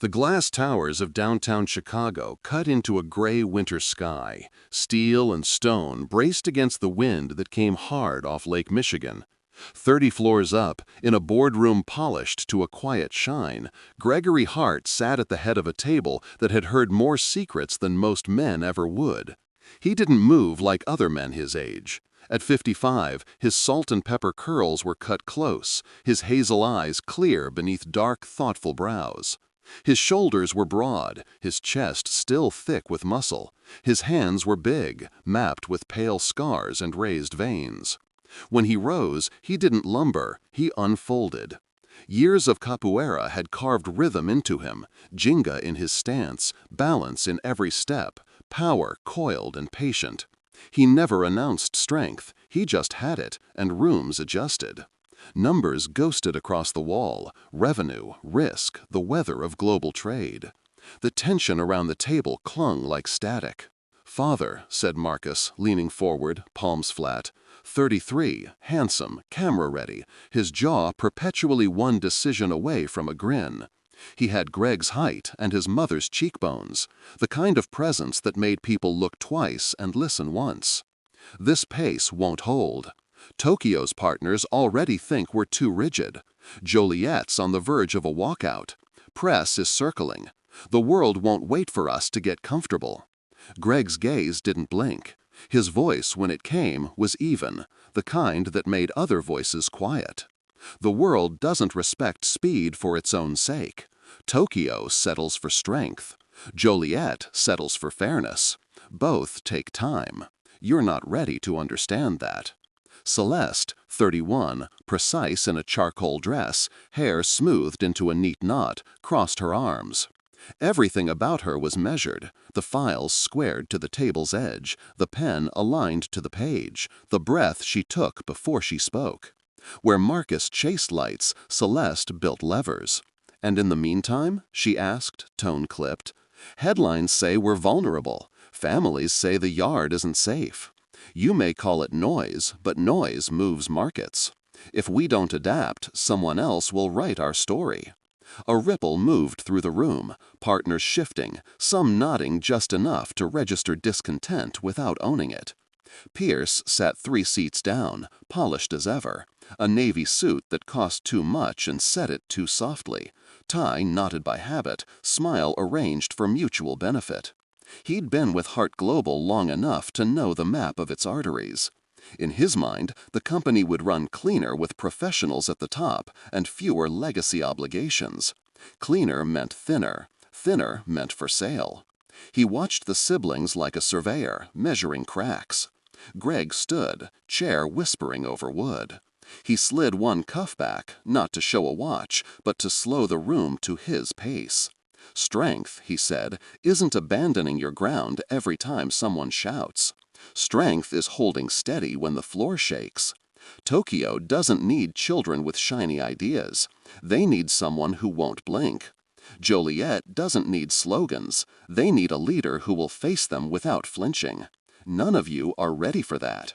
The glass towers of downtown Chicago cut into a gray winter sky. Steel and stone braced against the wind that came hard off Lake Michigan. 30 floors up, in a boardroom polished to a quiet shine, Gregory Hart sat at the head of a table that had heard more secrets than most men ever would. He didn't move like other men his age. At 55, his salt and pepper curls were cut close, his hazel eyes clear beneath dark, thoughtful brows. His shoulders were broad, his chest still thick with muscle. His hands were big, mapped with pale scars and raised veins. When he rose, he didn't lumber, he unfolded. Years of capoeira had carved rhythm into him, jinga in his stance, balance in every step, power coiled and patient. He never announced strength, he just had it, and rooms adjusted. Numbers ghosted across the wall, revenue, risk, the weather of global trade. The tension around the table clung like static. "Father," said Marcus, leaning forward, palms flat. 33, handsome, camera-ready, his jaw perpetually one decision away from a grin. He had Greg's height and his mother's cheekbones, the kind of presence that made people look twice and listen once. "This pace won't hold. Tokyo's partners already think we're too rigid. Joliet's on the verge of a walkout. Press is circling. The world won't wait for us to get comfortable." Greg's gaze didn't blink. His voice, when it came, was even, the kind that made other voices quiet. "The world doesn't respect speed for its own sake. Tokyo settles for strength. Joliet settles for fairness. Both take time. You're not ready to understand that." Celeste, 31, precise in a charcoal dress, hair smoothed into a neat knot, crossed her arms. Everything about her was measured, the files squared to the table's edge, the pen aligned to the page, the breath she took before she spoke. Where Marcus chased lights, Celeste built levers. "And in the meantime?" she asked, tone clipped. "Headlines say we're vulnerable. Families say the yard isn't safe. You may call it noise, but noise moves markets. If we don't adapt, someone else will write our story." A ripple moved through the room, partners shifting, some nodding just enough to register discontent without owning it. Pierce sat 3 seats down, polished as ever, a navy suit that cost too much and said it too softly, tie knotted by habit, smile arranged for mutual benefit. He'd been with Hart Global long enough to know the map of its arteries. In his mind, the company would run cleaner with professionals at the top and fewer legacy obligations. Cleaner meant thinner. Thinner meant for sale. He watched the siblings like a surveyor, measuring cracks. Greg stood, chair whispering over wood. He slid one cuff back, not to show a watch, but to slow the room to his pace. "Strength," he said, "isn't abandoning your ground every time someone shouts. Strength is holding steady when the floor shakes. Tokyo doesn't need children with shiny ideas. They need someone who won't blink. Joliet doesn't need slogans. They need a leader who will face them without flinching. None of you are ready for that."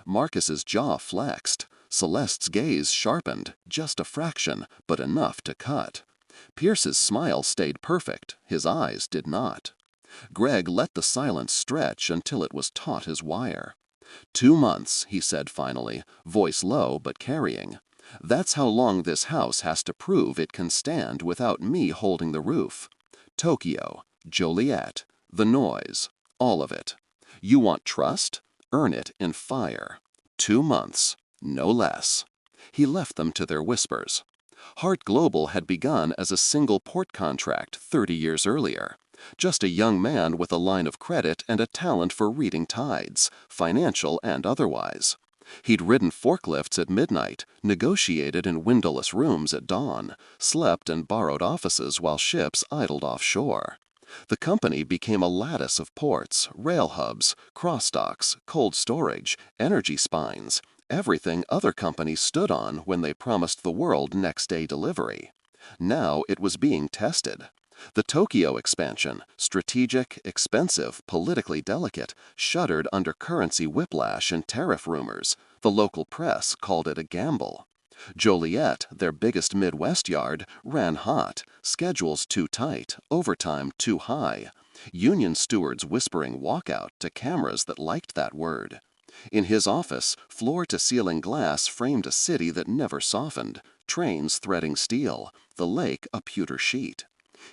Marcus's jaw flexed. Celeste's gaze sharpened, just a fraction, but enough to cut. Pierce's smile stayed perfect, his eyes did not. Greg let the silence stretch until it was taut as wire. 2 months, he said finally, voice low but carrying. "That's how long this house has to prove it can stand without me holding the roof. Tokyo, Joliet, the noise, all of it. You want trust? Earn it in fire. 2 months, no less." He left them to their whispers. Hart Global had begun as a single port contract 30 years earlier. Just a young man with a line of credit and a talent for reading tides, financial and otherwise. He'd ridden forklifts at midnight, negotiated in windowless rooms at dawn, slept and borrowed offices while ships idled offshore. The company became a lattice of ports, rail hubs, cross-docks, cold storage, energy spines, everything other companies stood on when they promised the world next-day delivery. Now it was being tested. The Tokyo expansion, strategic, expensive, politically delicate, shuddered under currency whiplash and tariff rumors. The local press called it a gamble. Joliet, their biggest Midwest yard, ran hot, schedules too tight, overtime too high. Union stewards whispering walkout to cameras that liked that word. In his office, floor-to-ceiling glass framed a city that never softened, trains threading steel, the lake a pewter sheet.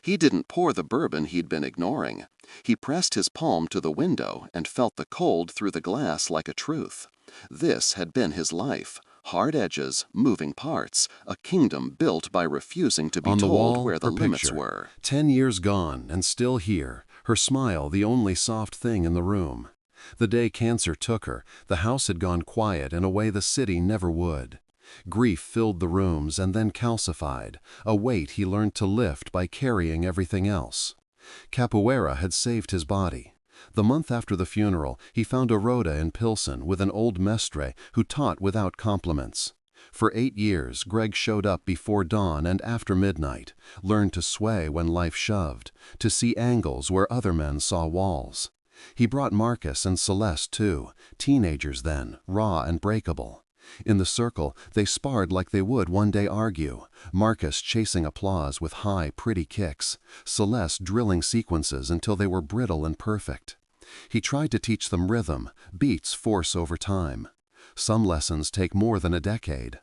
He didn't pour the bourbon he'd been ignoring. He pressed his palm to the window and felt the cold through the glass like a truth. This had been his life. Hard edges, moving parts, a kingdom built by refusing to be told where the limits were. 10 years gone and still here, her smile the only soft thing in the room. The day cancer took her, the house had gone quiet in a way the city never would. Grief filled the rooms and then calcified, a weight he learned to lift by carrying everything else. Capoeira had saved his body. The month after the funeral, he found a rhoda in Pilsen with an old mestre who taught without compliments. For 8 years, Greg showed up before dawn and after midnight, learned to sway when life shoved, to see angles where other men saw walls. He brought Marcus and Celeste too, teenagers then, raw and breakable. In the circle, they sparred like they would one day argue, Marcus chasing applause with high, pretty kicks, Celeste drilling sequences until they were brittle and perfect. He tried to teach them rhythm, beats force over time. Some lessons take more than a decade.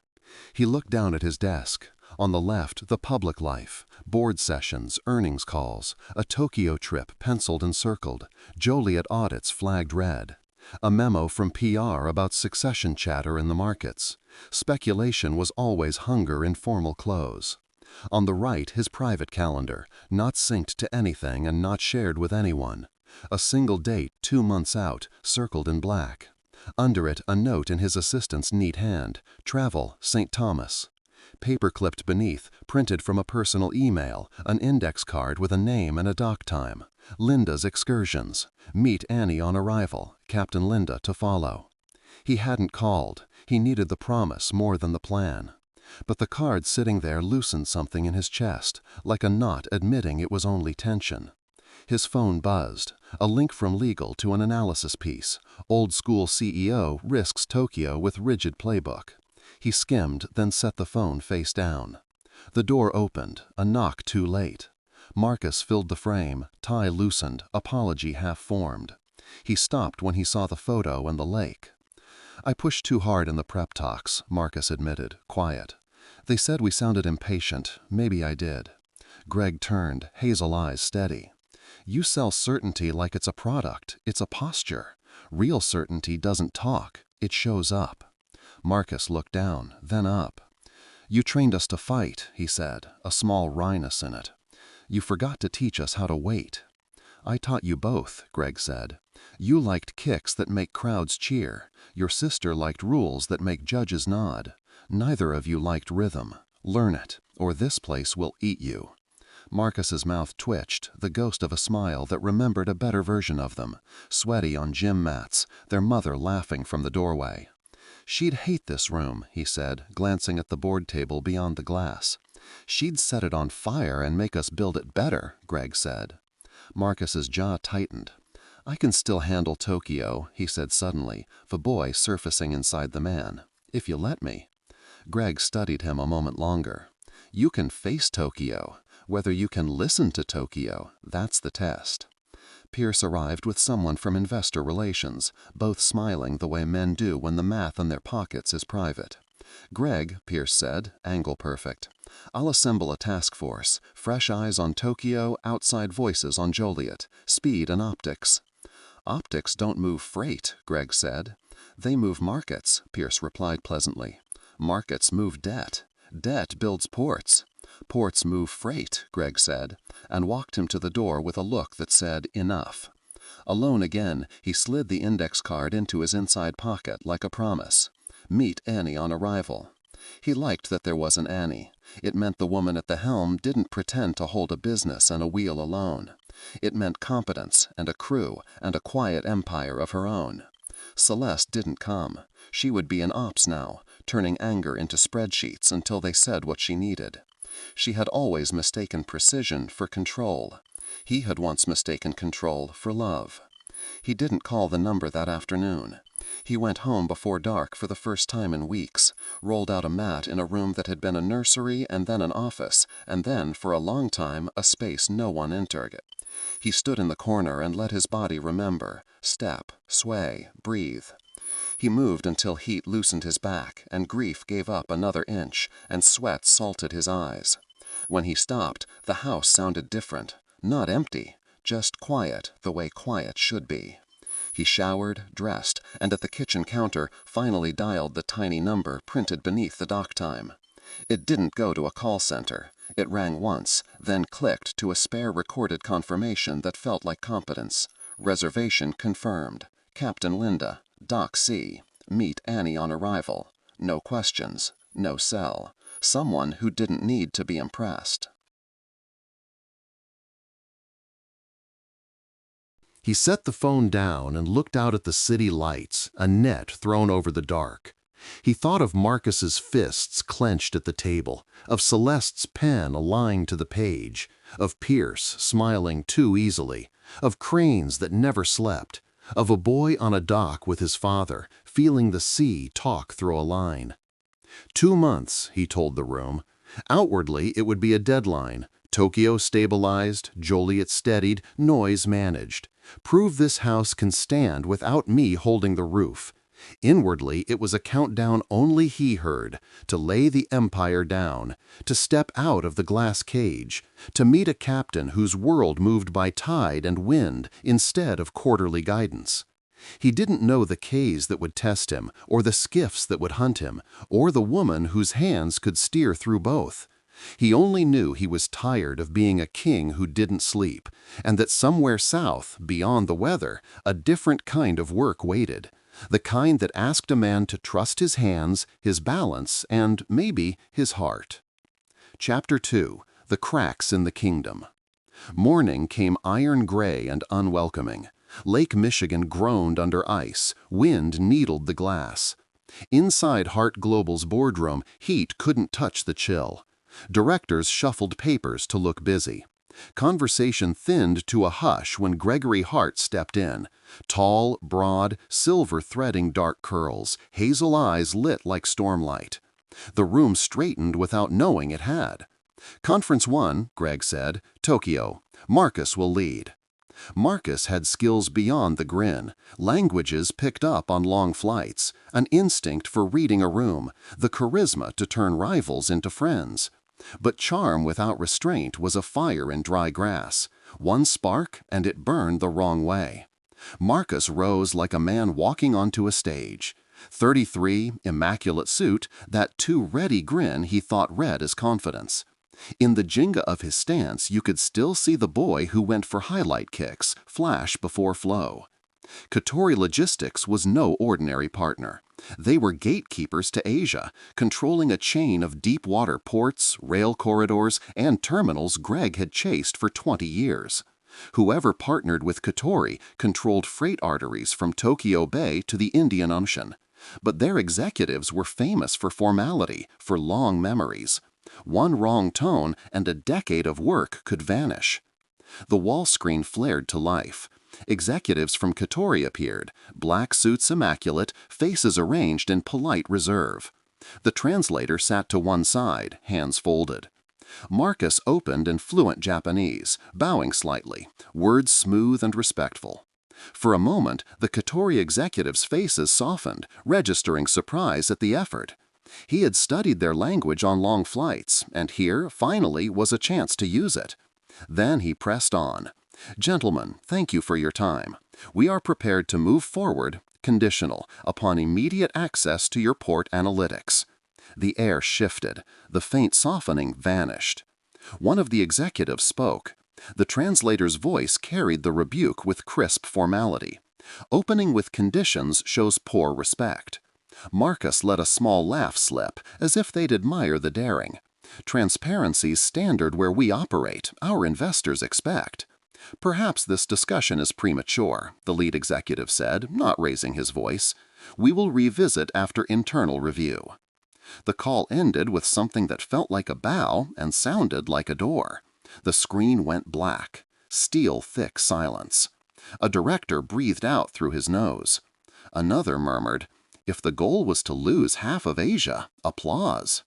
He looked down at his desk. On the left, the public life, board sessions, earnings calls, a Tokyo trip penciled and circled, Joliet audits flagged red. A memo from PR about succession chatter in the markets. Speculation was always hunger in formal clothes. On the right, his private calendar, not synced to anything and not shared with anyone. A single date 2 months out, circled in black. Under it, a note in his assistant's neat hand, travel, St. Thomas. Paper-clipped beneath, printed from a personal email, an index card with a name and a dock time. Lynda's excursions. Meet Annie on arrival, Captain Lynda to follow. He hadn't called. He needed the promise more than the plan. But the card sitting there loosened something in his chest, like a knot admitting it was only tension. His phone buzzed. A link from legal to an analysis piece. Old school CEO risks Tokyo with rigid playbook. He skimmed, then set the phone face down. The door opened, a knock too late. Marcus filled the frame, tie loosened, apology half-formed. He stopped when he saw the photo and the lake. I pushed too hard in the prep talks, Marcus admitted, quiet. They said we sounded impatient. Maybe I did. Greg turned, hazel eyes steady. You sell certainty like it's a product. It's a posture. Real certainty doesn't talk. It shows up. Marcus looked down, then up. You trained us to fight, he said, a small wryness in it. You forgot to teach us how to wait. I taught you both, Greg said. You liked kicks that make crowds cheer. Your sister liked rules that make judges nod. Neither of you liked rhythm. Learn it, or this place will eat you. Marcus's mouth twitched, the ghost of a smile that remembered a better version of them, sweaty on gym mats, their mother laughing from the doorway. She'd hate this room, he said, glancing at the board table beyond the glass. She'd set it on fire and make us build it better, Greg said. Marcus's jaw tightened. I can still handle Tokyo, he said suddenly, the boy surfacing inside the man. If you let me. Greg studied him a moment longer. You can face Tokyo. Whether you can listen to Tokyo, that's the test. Pierce arrived with someone from investor relations, both smiling the way men do when the math in their pockets is private. Greg, Pierce said, angle perfect. I'll assemble a task force, fresh eyes on Tokyo, outside voices on Joliet, speed and optics. Optics don't move freight, Greg said. They move markets, Pierce replied pleasantly. Markets move debt. Debt builds ports. Ports move freight, Greg said, and walked him to the door with a look that said, enough. Alone again, he slid the index card into his inside pocket like a promise. Meet Annie on arrival. He liked that there was an Annie. It meant the woman at the helm didn't pretend to hold a business and a wheel alone. It meant competence and a crew and a quiet empire of her own. Celeste didn't come. She would be in ops now, turning anger into spreadsheets until they said what she needed. She had always mistaken precision for control. He had once mistaken control for love. He didn't call the number that afternoon. He went home before dark for the first time in weeks, rolled out a mat in a room that had been a nursery and then an office, and then, for a long time, a space no one entered. He stood in the corner and let his body remember, step, sway, breathe. He moved until heat loosened his back, and grief gave up another inch, and sweat salted his eyes. When he stopped, the house sounded different, not empty, just quiet the way quiet should be. He showered, dressed, and at the kitchen counter finally dialed the tiny number printed beneath the dock time. It didn't go to a call center. It rang once, then clicked to a spare recorded confirmation that felt like competence. Reservation confirmed. Captain Lynda, Dock C. Meet Annie on arrival. No questions. No cell. Someone who didn't need to be impressed. He set the phone down and looked out at the city lights, a net thrown over the dark. He thought of Marcus's fists clenched at the table, of Celeste's pen aligned to the page, of Pierce smiling too easily, of cranes that never slept, of a boy on a dock with his father, feeling the sea talk through a line. 2 months, he told the room. Outwardly, it would be a deadline. Tokyo stabilized, Joliet steadied, noise managed. Prove this house can stand without me holding the roof. Inwardly, it was a countdown only he heard, to lay the empire down, to step out of the glass cage, to meet a captain whose world moved by tide and wind instead of quarterly guidance. He didn't know the Ks that would test him, or the skiffs that would hunt him, or the woman whose hands could steer through both. He only knew he was tired of being a king who didn't sleep, and that somewhere south, beyond the weather, a different kind of work waited. The kind that asked a man to trust his hands, his balance, and, maybe, his heart. Chapter 2. The Cracks in the Kingdom. Morning came iron gray and unwelcoming. Lake Michigan groaned under ice. Wind needled the glass. Inside Hart Global's boardroom, heat couldn't touch the chill. Directors shuffled papers to look busy. Conversation thinned to a hush when Gregory Hart stepped in. Tall, broad, silver-threading dark curls, hazel eyes lit like stormlight. The room straightened without knowing it had. Conference 1, Greg said, Tokyo. Marcus will lead. Marcus had skills beyond the grin, languages picked up on long flights, an instinct for reading a room, the charisma to turn rivals into friends. But charm without restraint was a fire in dry grass. One spark, and it burned the wrong way. Marcus rose like a man walking onto a stage. 33, immaculate suit, that too-ready grin he thought read as confidence. In the Jenga of his stance, you could still see the boy who went for highlight kicks, flash before flow. Katori Logistics was no ordinary partner. They were gatekeepers to Asia, controlling a chain of deep-water ports, rail corridors, and terminals Greg had chased for 20 years. Whoever partnered with Katori controlled freight arteries from Tokyo Bay to the Indian Ocean. But their executives were famous for formality, for long memories. One wrong tone and a decade of work could vanish. The wall screen flared to life. Executives from Katori appeared, black suits immaculate, faces arranged in polite reserve. The translator sat to one side, hands folded. Marcus opened in fluent Japanese, bowing slightly, words smooth and respectful. For a moment, the Katori executives' faces softened, registering surprise at the effort. He had studied their language on long flights, and here, finally, was a chance to use it. Then he pressed on. Gentlemen, thank you for your time. We are prepared to move forward, conditional, upon immediate access to your port analytics. The air shifted. The faint softening vanished. One of the executives spoke. The translator's voice carried the rebuke with crisp formality. Opening with conditions shows poor respect. Marcus let a small laugh slip, as if they'd admire the daring. Transparency's standard where we operate, our investors expect. Perhaps this discussion is premature, the lead executive said, not raising his voice. We will revisit after internal review. The call ended with something that felt like a bow and sounded like a door. The screen went black. Steel-thick silence. A director breathed out through his nose. Another murmured, "If the goal was to lose half of Asia, applause."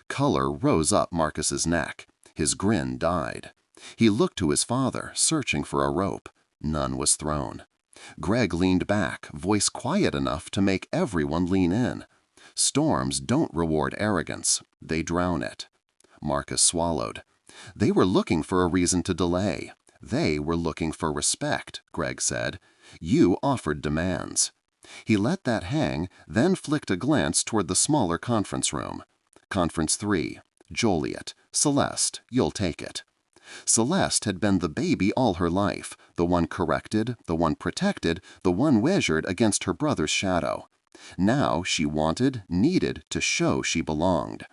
Color rose up Marcus's neck. His grin died. He looked to his father, searching for a rope. None was thrown. Greg leaned back, voice quiet enough to make everyone lean in. Storms don't reward arrogance. They drown it. Marcus swallowed. They were looking for a reason to delay. They were looking for respect, Greg said. You offered demands. He let that hang, then flicked a glance toward the smaller conference room. Conference 3. Joliet. Celeste, you'll take it. Celeste had been the baby all her life, the one corrected, the one protected, the one measured against her brother's shadow. Now she wanted, needed to show she belonged.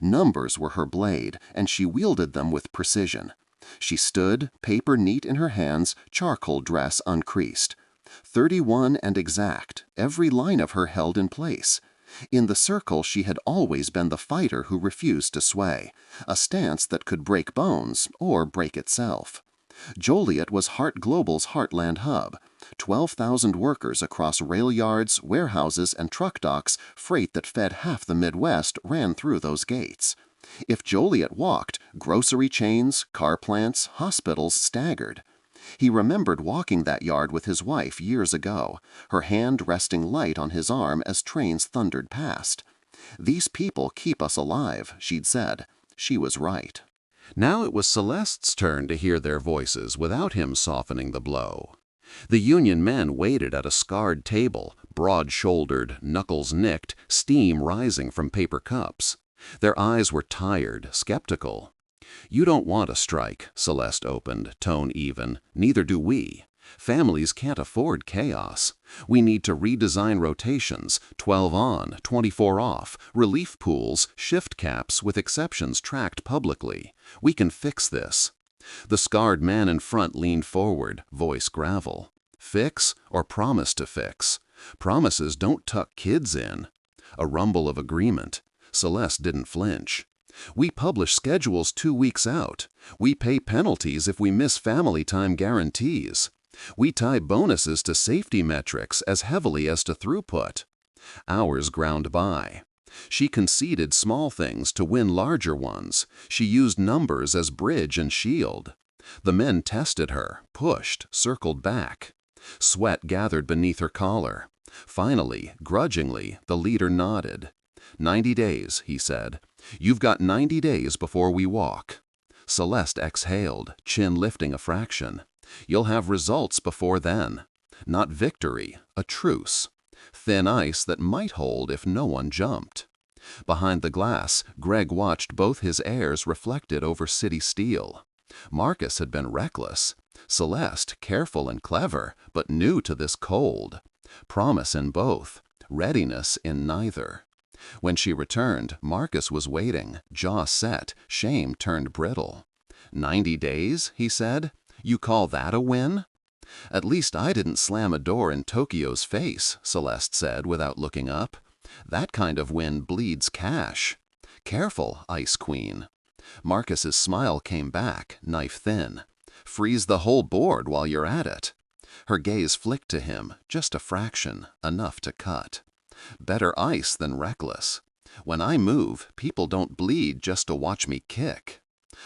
Numbers were her blade, and she wielded them with precision. She stood, paper neat in her hands, charcoal dress uncreased. 31 and exact, every line of her held in place. In the circle she had always been the fighter who refused to sway, a stance that could break bones or break itself. Joliet was Hart Global's heartland hub. 12,000 workers across rail yards, warehouses, and truck docks, freight that fed half the Midwest ran through those gates. If Joliet walked, grocery chains, car plants, hospitals staggered. He remembered walking that yard with his wife years ago, her hand resting light on his arm as trains thundered past. "These people keep us alive," she'd said. She was right. Now it was Celeste's turn to hear their voices without him softening the blow. The union men waited at a scarred table, broad-shouldered, knuckles nicked, steam rising from paper cups. Their eyes were tired, skeptical. "You don't want a strike," Celeste opened, tone even. "Neither do we. Families can't afford chaos. We need to redesign rotations, 12 on, 24 off, relief pools, shift caps with exceptions tracked publicly. We can fix this." The scarred man in front leaned forward, voice gravel. "Fix or promise to fix? Promises don't tuck kids in." A rumble of agreement. Celeste didn't flinch. "We publish schedules 2 weeks out. We pay penalties if we miss family time guarantees. We tie bonuses to safety metrics as heavily as to throughput." Hours ground by. She conceded small things to win larger ones. She used numbers as bridge and shield. The men tested her, pushed, circled back. Sweat gathered beneath her collar. Finally, grudgingly, the leader nodded. 90 days, he said. "You've got 90 days before we walk." Celeste exhaled, chin lifting a fraction. "You'll have results before then. Not victory, a truce. Thin ice that might hold if no one jumped." Behind the glass, Greg watched both his heirs reflected over city steel. Marcus had been reckless. Celeste, careful and clever, but new to this cold. Promise in both, readiness in neither. When she returned, Marcus was waiting, jaw set, shame turned brittle. 90 days, he said? You call that a win? "At least I didn't slam a door in Tokyo's face," Celeste said without looking up. "That kind of win bleeds cash. Careful, Ice Queen." Marcus's smile came back, knife thin. "Freeze the whole board while you're at it." Her gaze flicked to him, just a fraction, enough to cut. "Better ice than reckless. When I move, people don't bleed just to watch me kick."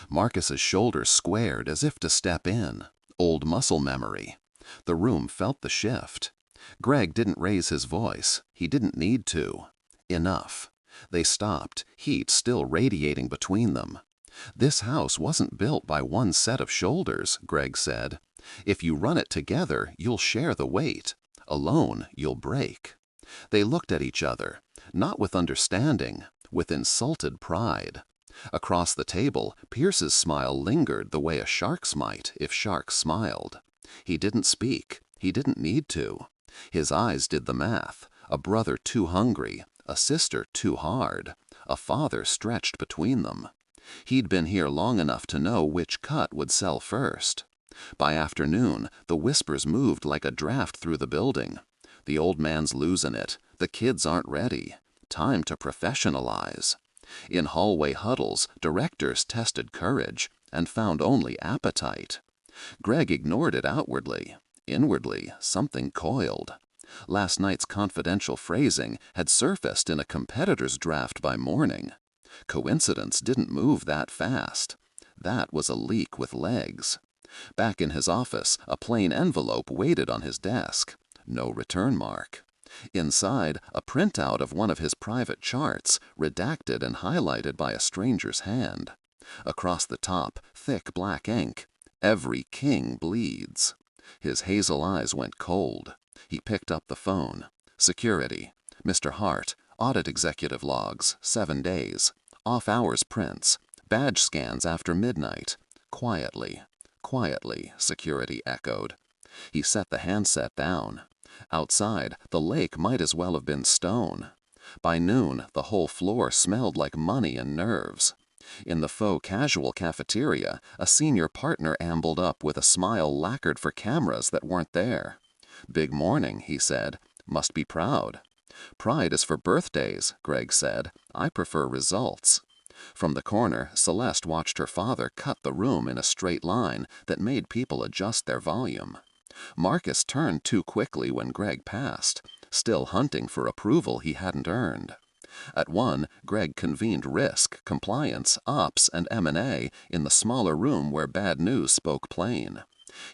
Marcus's shoulders squared as if to step in. Old muscle memory. The room felt the shift. Greg didn't raise his voice. He didn't need to. Enough. They stopped, heat still radiating between them. "This house wasn't built by one set of shoulders," Greg said. "If you run it together, you'll share the weight. Alone, you'll break." They looked at each other, not with understanding, with insulted pride. Across the table, Pierce's smile lingered the way a shark's might if sharks smiled. He didn't speak. He didn't need to. His eyes did the math. A brother too hungry, a sister too hard, a father stretched between them. He'd been here long enough to know which cut would sell first. By afternoon, the whispers moved like a draft through the building. "The old man's losing it. The kids aren't ready. Time to professionalize." In hallway huddles, directors tested courage and found only appetite. Greg ignored it outwardly. Inwardly, something coiled. Last night's confidential phrasing had surfaced in a competitor's draft by morning. Coincidence didn't move that fast. That was a leak with legs. Back in his office, a plain envelope waited on his desk. No return mark. Inside, a printout of one of his private charts, redacted and highlighted by a stranger's hand. Across the top, thick black ink, "Every king bleeds." His hazel eyes went cold. He picked up the phone. Security. Mr. Hart. Audit executive logs. 7 days. Off-hours prints. Badge scans after midnight. Quietly. Quietly, security echoed. He set the handset down. Outside, the lake might as well have been stone. By noon, the whole floor smelled like money and nerves. In the faux casual cafeteria, a senior partner ambled up with a smile lacquered for cameras that weren't there. "Big morning," he said. "Must be proud." "Pride is for birthdays," Greg said. "I prefer results." From the corner, Celeste watched her father cut the room in a straight line that made people adjust their volume. Marcus turned too quickly when Greg passed, still hunting for approval he hadn't earned. At 1, Greg convened risk, compliance, ops, and M&A in the smaller room where bad news spoke plain.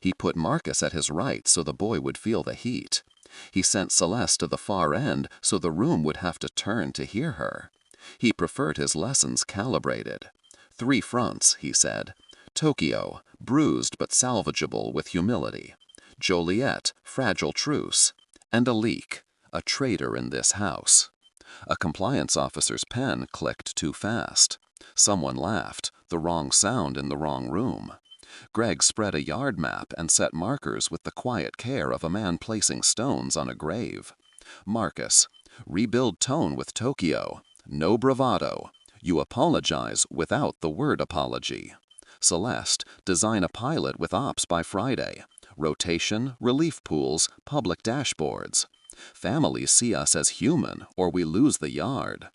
He put Marcus at his right so the boy would feel the heat. He sent Celeste to the far end so the room would have to turn to hear her. He preferred his lessons calibrated. 3 fronts, he said. Tokyo, bruised but salvageable with humility. Joliet, fragile truce. And a leak, a traitor in this house. A compliance officer's pen clicked too fast. Someone laughed, the wrong sound in the wrong room. Greg spread a yard map and set markers with the quiet care of a man placing stones on a grave. Marcus, rebuild tone with Tokyo. No bravado. You apologize without the word apology. Celeste, design a pilot with ops by Friday. Rotation, relief pools, public dashboards. Families see us as human or we lose the yard.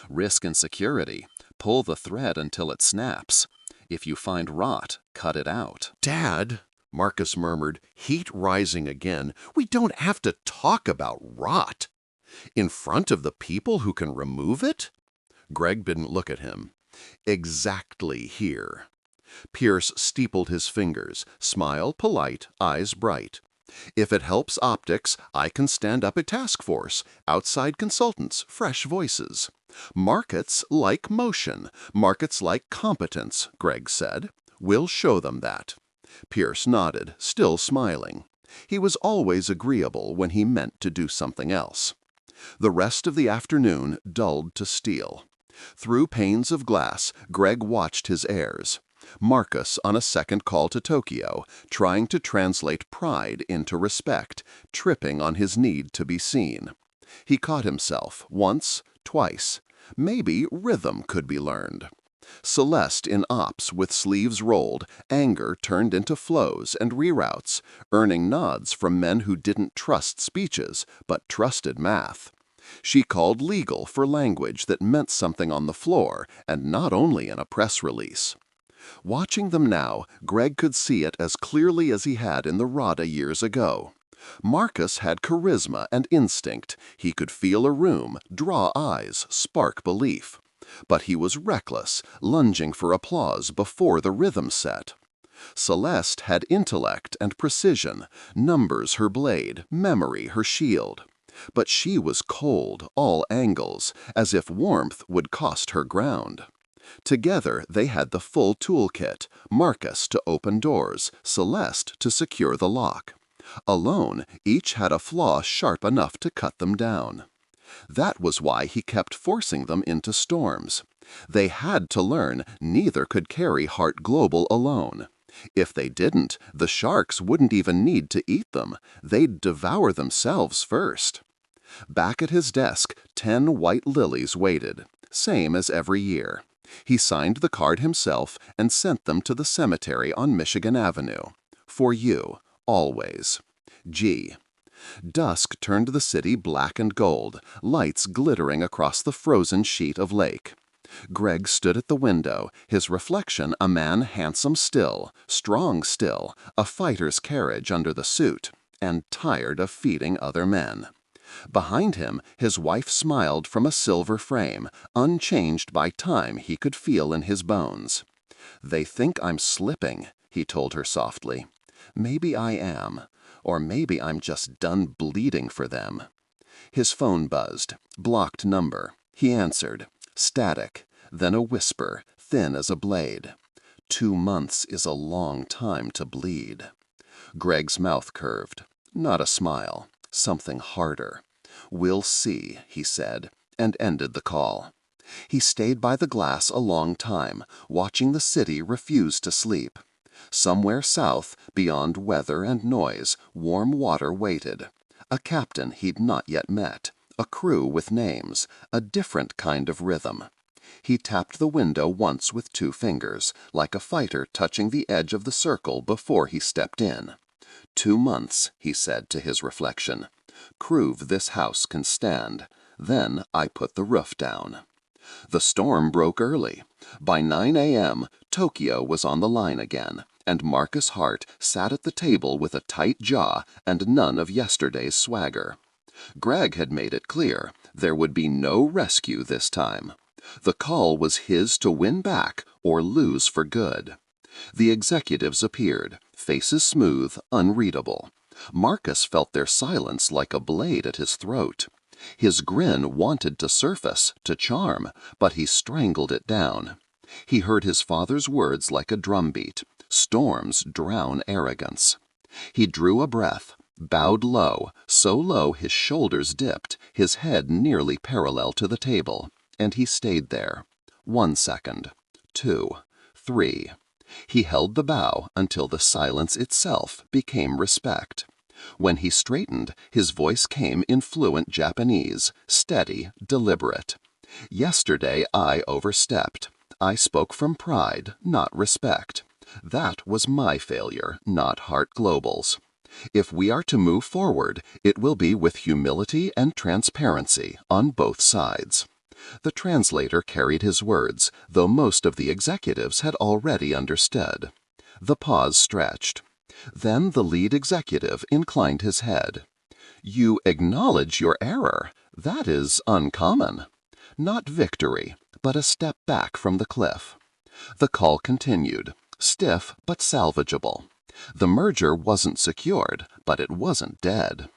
Risk and security. Pull the thread until it snaps. If you find rot, cut it out. "Dad," Marcus murmured, heat rising again, "we don't have to talk about rot. In front of the people who can remove it?" Greg didn't look at him. "Exactly here." Pierce steepled his fingers, smile polite, eyes bright. "If it helps optics, I can stand up a task force, outside consultants, fresh voices. Markets like motion, markets like competence," Greg said. "We'll show them that." Pierce nodded, still smiling. He was always agreeable when he meant to do something else. The rest of the afternoon dulled to steel. Through panes of glass, Greg watched his heirs. Marcus on a second call to Tokyo, trying to translate pride into respect, tripping on his need to be seen. He caught himself once, twice. Maybe rhythm could be learned. Celeste in ops with sleeves rolled, anger turned into flows and reroutes, earning nods from men who didn't trust speeches, but trusted math. She called legal for language that meant something on the floor, and not only in a press release. Watching them now, Greg could see it as clearly as he had in the RADA years ago. Marcus had charisma and instinct. He could feel a room, draw eyes, spark belief. But he was reckless, lunging for applause before the rhythm set. Celeste had intellect and precision, numbers her blade, memory her shield. But she was cold, all angles, as if warmth would cost her ground. Together they had the full toolkit, Marcus to open doors, Celeste to secure the lock. Alone, each had a flaw sharp enough to cut them down. That was why he kept forcing them into storms. They had to learn neither could carry Hart Global alone. If they didn't, the sharks wouldn't even need to eat them. They'd devour themselves first. Back at his desk, 10 white lilies waited, same as every year. He signed the card himself and sent them to the cemetery on Michigan Avenue. For you, always. G. Dusk turned the city black and gold, lights glittering across the frozen sheet of lake. Greg stood at the window, his reflection a man handsome still, strong still, a fighter's carriage under the suit, and tired of feeding other men. Behind him, his wife smiled from a silver frame, unchanged by time he could feel in his bones. "They think I'm slipping," he told her softly. "Maybe I am. Or maybe I'm just done bleeding for them." His phone buzzed. Blocked number. He answered. Static. Then a whisper, thin as a blade. 2 months is a long time to bleed. Greg's mouth curved. Not a smile. Something harder. "We'll see," he said, and ended the call. He stayed by the glass a long time, watching the city refuse to sleep. Somewhere south, beyond weather and noise, warm water waited. A captain he'd not yet met, a crew with names, a different kind of rhythm. He tapped the window once with 2 fingers, like a fighter touching the edge of the circle before he stepped in. 2 months, he said to his reflection. "Prove this house can stand. Then I put the roof down." The storm broke early. By 9 a.m., Tokyo was on the line again, and Marcus Hart sat at the table with a tight jaw and none of yesterday's swagger. Greg had made it clear there would be no rescue this time. The call was his to win back or lose for good. The executives appeared, faces smooth, unreadable. Marcus felt their silence like a blade at his throat. His grin wanted to surface, to charm, but he strangled it down. He heard his father's words like a drumbeat. Storms drown arrogance. He drew a breath, bowed low, so low his shoulders dipped, his head nearly parallel to the table, and he stayed there. 1 second, 2, 3. He held the bow until the silence itself became respect. When he straightened, his voice came in fluent Japanese, steady, deliberate. "Yesterday I overstepped. I spoke from pride, not respect. That was my failure, not Hart Global's. If we are to move forward, it will be with humility and transparency on both sides." The translator carried his words, though most of the executives had already understood. The pause stretched. Then the lead executive inclined his head. "You acknowledge your error. That is uncommon. Not victory, but a step back from the cliff." The call continued, stiff but salvageable. The merger wasn't secured, but it wasn't dead.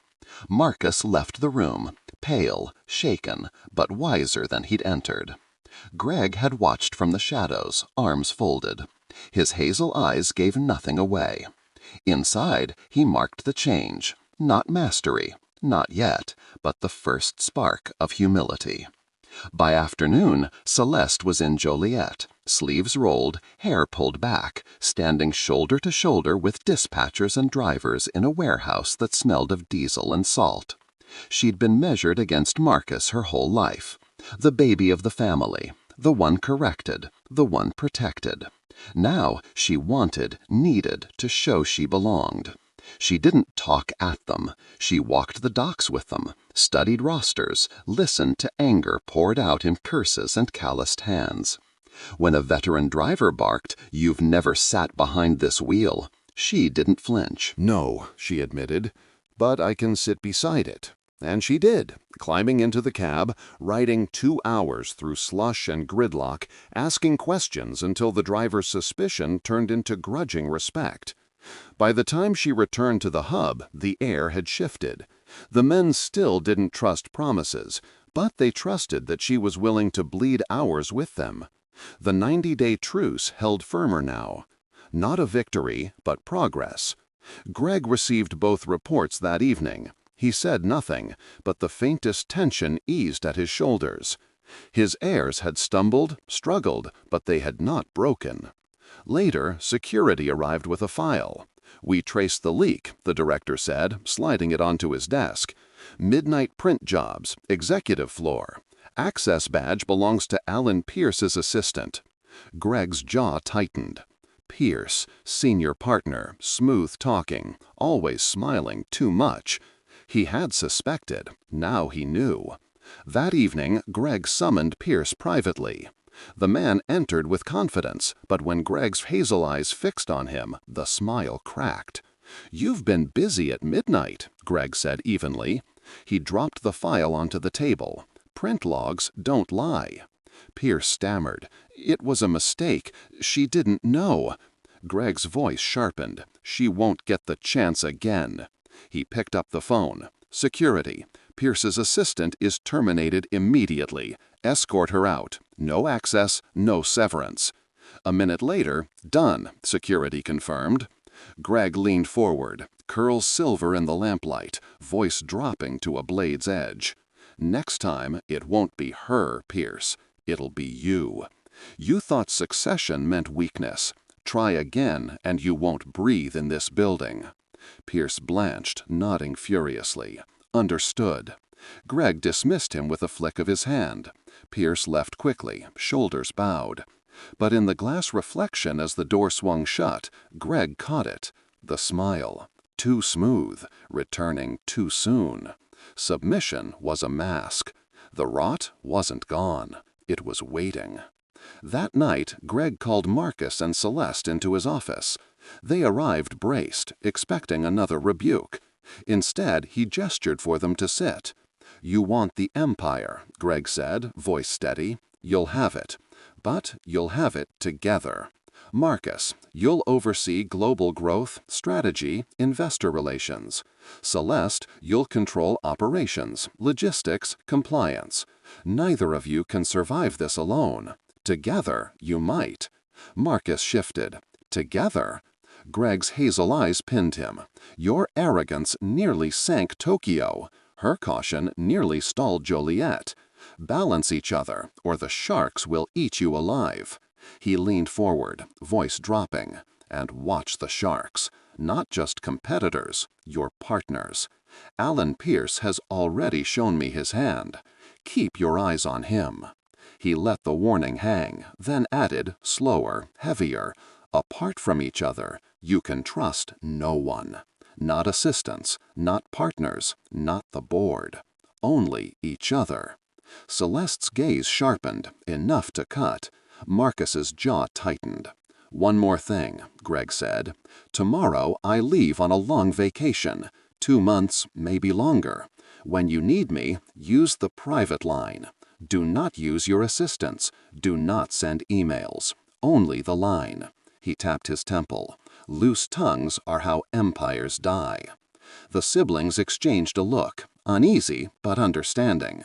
Marcus left the room, pale, shaken, but wiser than he'd entered. Greg had watched from the shadows, arms folded. His hazel eyes gave nothing away. Inside, he marked the change. Not mastery, not yet, but the first spark of humility. By afternoon, Celeste was in Joliet, sleeves rolled, hair pulled back, standing shoulder to shoulder with dispatchers and drivers in a warehouse that smelled of diesel and salt. She'd been measured against Marcus her whole life. The baby of the family, the one corrected, the one protected. Now she wanted, needed to show she belonged. She didn't talk at them. She walked the docks with them, studied rosters, listened to anger poured out in curses and calloused hands. When a veteran driver barked, "You've never sat behind this wheel," she didn't flinch. "No," she admitted, "but I can sit beside it." And she did, climbing into the cab, riding 2 hours through slush and gridlock, asking questions until the driver's suspicion turned into grudging respect. By the time she returned to the hub, the air had shifted. The men still didn't trust promises, but they trusted that she was willing to bleed hours with them. The 90-day truce held firmer now. Not a victory, but progress. Greg received both reports that evening. He said nothing, but the faintest tension eased at his shoulders. His heirs had stumbled, struggled, but they had not broken. Later, security arrived with a file. "We traced the leak," the director said, sliding it onto his desk. "Midnight print jobs, executive floor. Access badge belongs to Alan Pierce's assistant." Greg's jaw tightened. Pierce, senior partner, smooth talking, always smiling too much. He had suspected. Now he knew. That evening, Greg summoned Pierce privately. The man entered with confidence, but when Greg's hazel eyes fixed on him, the smile cracked. "You've been busy at midnight," Greg said evenly. He dropped the file onto the table. Print logs don't lie. Pierce stammered. It was a mistake. She didn't know. Greg's voice sharpened. She won't get the chance again. He picked up the phone. Security. Pierce's assistant is terminated immediately. Escort her out. No access, no severance. A minute later, done, security confirmed. Greg leaned forward, curls silver in the lamplight, voice dropping to a blade's edge. Next time, it won't be her, Pierce. It'll be you. You thought succession meant weakness. Try again, and you won't breathe in this building. Pierce blanched, nodding furiously. Understood. Greg dismissed him with a flick of his hand. Pierce left quickly, shoulders bowed. But in the glass reflection as the door swung shut, Greg caught it. The smile. Too smooth, returning too soon. Submission was a mask. The rot wasn't gone. It was waiting. That night, Greg called Marcus and Celeste into his office. They arrived braced, expecting another rebuke. Instead, he gestured for them to sit. "You want the empire," Greg said, voice steady. "You'll have it. But you'll have it together. Marcus, you'll oversee global growth, strategy, investor relations. Celeste, you'll control operations, logistics, compliance. Neither of you can survive this alone. Together, you might." Marcus shifted. "Together?" Greg's hazel eyes pinned him. "Your arrogance nearly sank Tokyo. Her caution nearly stalled Joliet. Balance each other, or the sharks will eat you alive." He leaned forward, voice dropping. "And watch the sharks. Not just competitors, your partners. Alan Pierce has already shown me his hand. Keep your eyes on him." He let the warning hang, then added, slower, heavier, "Apart from each other, you can trust no one. Not assistants, not partners, not the board. Only each other." Celeste's gaze sharpened, enough to cut. Marcus's jaw tightened. "One more thing," Greg said. "Tomorrow I leave on a long vacation. 2 months, maybe longer. When you need me, use the private line. Do not use your assistants. Do not send emails. Only the line." He tapped his temple. "Loose tongues are how empires die." The siblings exchanged a look, uneasy but understanding.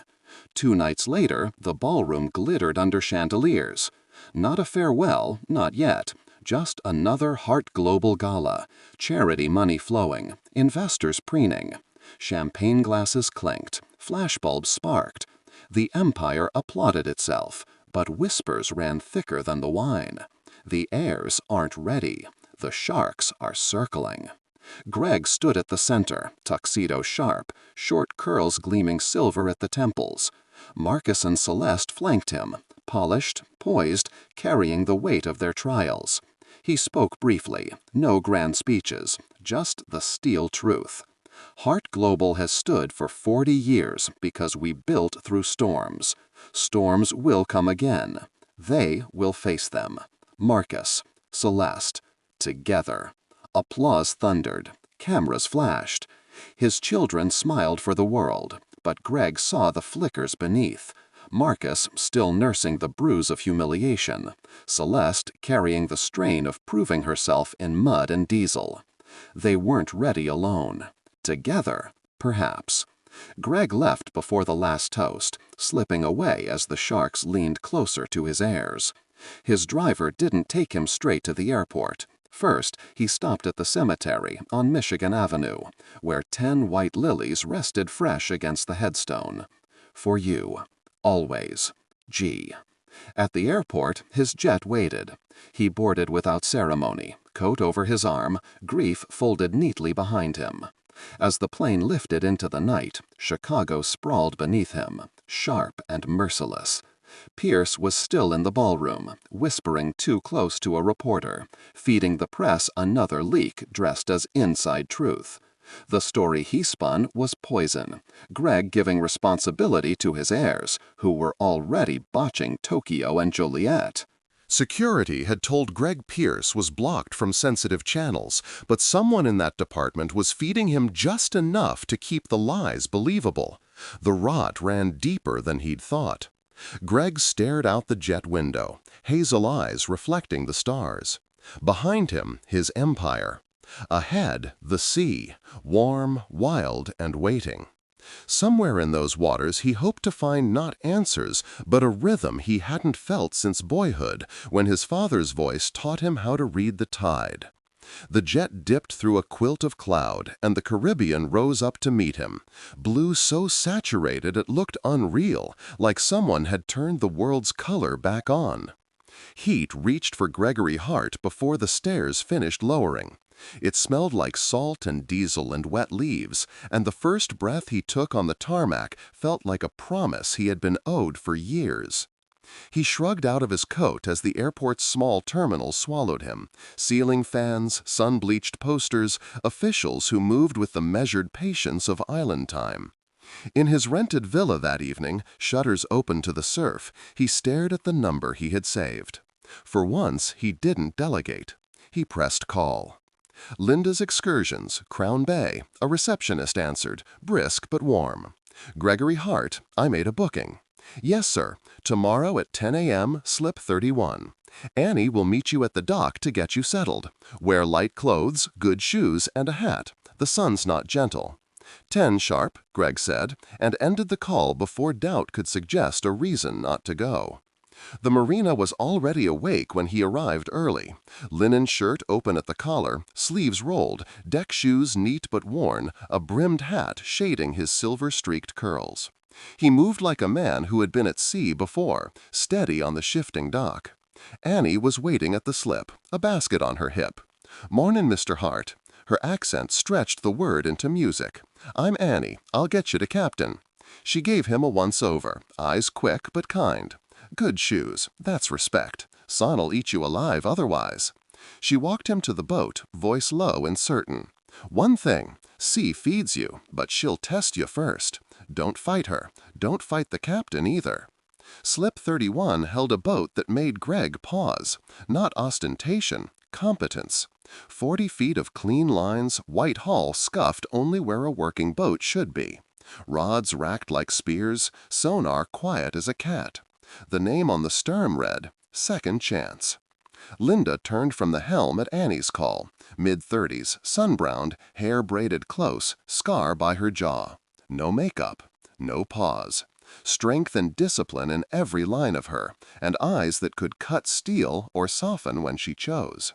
2 nights later, the ballroom glittered under chandeliers. Not a farewell, not yet. Just another Hart Global gala. Charity money flowing. Investors preening. Champagne glasses clinked. Flashbulbs sparked. The empire applauded itself, but whispers ran thicker than the wine. The heirs aren't ready. The sharks are circling. Greg stood at the center, tuxedo sharp, short curls gleaming silver at the temples. Marcus and Celeste flanked him, polished, poised, carrying the weight of their trials. He spoke briefly, no grand speeches, just the steel truth. Hart Global has stood for 40 years because we built through storms. Storms will come again. They will face them. Marcus, Celeste, together. Applause thundered. Cameras flashed. His children smiled for the world, but Greg saw the flickers beneath. Marcus still nursing the bruise of humiliation. Celeste carrying the strain of proving herself in mud and diesel. They weren't ready alone. Together, perhaps. Greg left before the last toast, slipping away as the sharks leaned closer to his heirs. His driver didn't take him straight to the airport. First, he stopped at the cemetery on Michigan Avenue, where 10 white lilies rested fresh against the headstone. "For you. Always. G." At the airport, his jet waited. He boarded without ceremony, coat over his arm, grief folded neatly behind him. As the plane lifted into the night, Chicago sprawled beneath him, sharp and merciless. Pierce was still in the ballroom, whispering too close to a reporter, feeding the press another leak dressed as inside truth. The story he spun was poison, Greg giving responsibility to his heirs, who were already botching Tokyo and Joliet. Security had told Greg Pierce was blocked from sensitive channels, but someone in that department was feeding him just enough to keep the lies believable. The rot ran deeper than he'd thought. Greg stared out the jet window, hazel eyes reflecting the stars. Behind him, his empire. Ahead, the sea, warm, wild, and waiting. Somewhere in those waters he hoped to find not answers, but a rhythm he hadn't felt since boyhood, when his father's voice taught him how to read the tide. The jet dipped through a quilt of cloud, and the Caribbean rose up to meet him. Blue so saturated it looked unreal, like someone had turned the world's color back on. Heat reached for Gregory Hart before the stairs finished lowering. It smelled like salt and diesel and wet leaves, and the first breath he took on the tarmac felt like a promise he had been owed for years. He shrugged out of his coat as the airport's small terminal swallowed him. Ceiling fans, sun-bleached posters, officials who moved with the measured patience of island time. In his rented villa that evening, shutters open to the surf, he stared at the number he had saved. For once, he didn't delegate. He pressed call. Lynda's excursions, Crown Bay, a receptionist answered, brisk but warm. Gregory Hart, I made a booking. Yes, sir. Tomorrow at 10 a.m., slip 31. Annie will meet you at the dock to get you settled. Wear light clothes, good shoes, and a hat. The sun's not gentle. 10 sharp, Greg said, and ended the call before doubt could suggest a reason not to go. The marina was already awake when he arrived early. Linen shirt open at the collar, sleeves rolled, deck shoes neat but worn, a brimmed hat shading his silver-streaked curls. He moved like a man who had been at sea before, steady on the shifting dock. Annie was waiting at the slip, a basket on her hip. "Mornin', Mr. Hart." Her accent stretched the word into music. "I'm Annie. I'll get you to Captain." She gave him a once-over, eyes quick but kind. "Good shoes. That's respect. Son'll eat you alive otherwise." She walked him to the boat, voice low and certain. "One thing. Sea feeds you, but she'll test you first. Don't fight her. Don't fight the captain either." Slip 31 held a boat that made Greg pause. Not ostentation, competence. 40 feet of clean lines, white hull scuffed only where a working boat should be. Rods racked like spears, sonar quiet as a cat. The name on the stern read, Second Chance. Lynda turned from the helm at Annie's call. Mid-30s, sun-browned, hair braided close, scar by her jaw. No makeup. No pause. Strength and discipline in every line of her, and eyes that could cut steel or soften when she chose.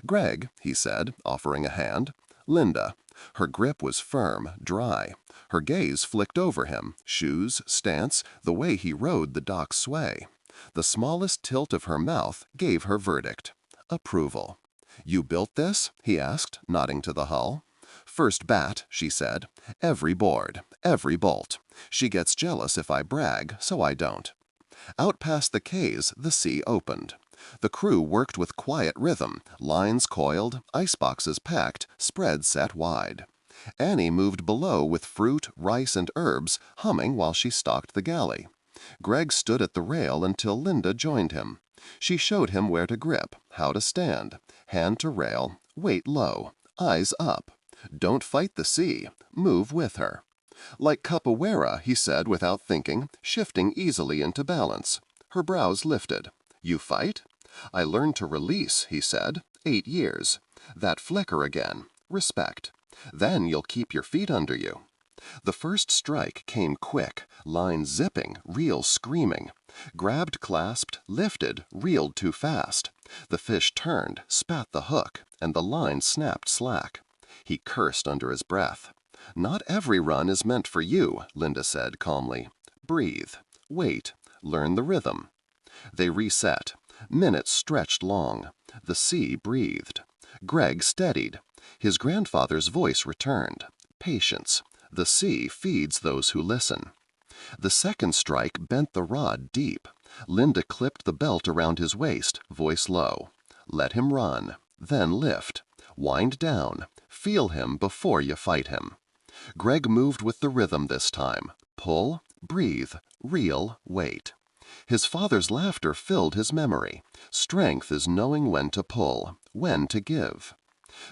"Greg," he said, offering a hand. "Lynda." Her grip was firm, dry. Her gaze flicked over him, shoes, stance, the way he rode the dock's sway. The smallest tilt of her mouth gave her verdict. Approval. "You built this?" he asked, nodding to the hull. "First bat," she said. "Every board, every bolt. She gets jealous if I brag, so I don't." Out past the quays, the sea opened. The crew worked with quiet rhythm, lines coiled, iceboxes packed, spreads set wide. Annie moved below with fruit, rice, and herbs, humming while she stocked the galley. Greg stood at the rail until Lynda joined him. She showed him where to grip, how to stand, hand to rail, weight low, eyes up. Don't fight the sea, move with her. Like capoeira, he said without thinking, shifting easily into balance. Her brows lifted. "You fight?" "I learned to release," he said. 8 years. That flicker again. Respect. Then you'll keep your feet under you. The first strike came quick, line zipping, reel screaming. Grabbed, clasped, lifted, reeled too fast. The fish turned, spat the hook, and the line snapped slack. He cursed under his breath. "Not every run is meant for you," Lynda said calmly. "Breathe. Wait. Learn the rhythm." They reset. Minutes stretched long. The sea breathed. Greg steadied. His grandfather's voice returned. Patience. The sea feeds those who listen. The second strike bent the rod deep. Lynda clipped the belt around his waist, voice low. "Let him run. Then lift. Wind down. Feel him before you fight him." Greg moved with the rhythm this time. Pull, breathe, reel, wait. His father's laughter filled his memory. Strength is knowing when to pull, when to give.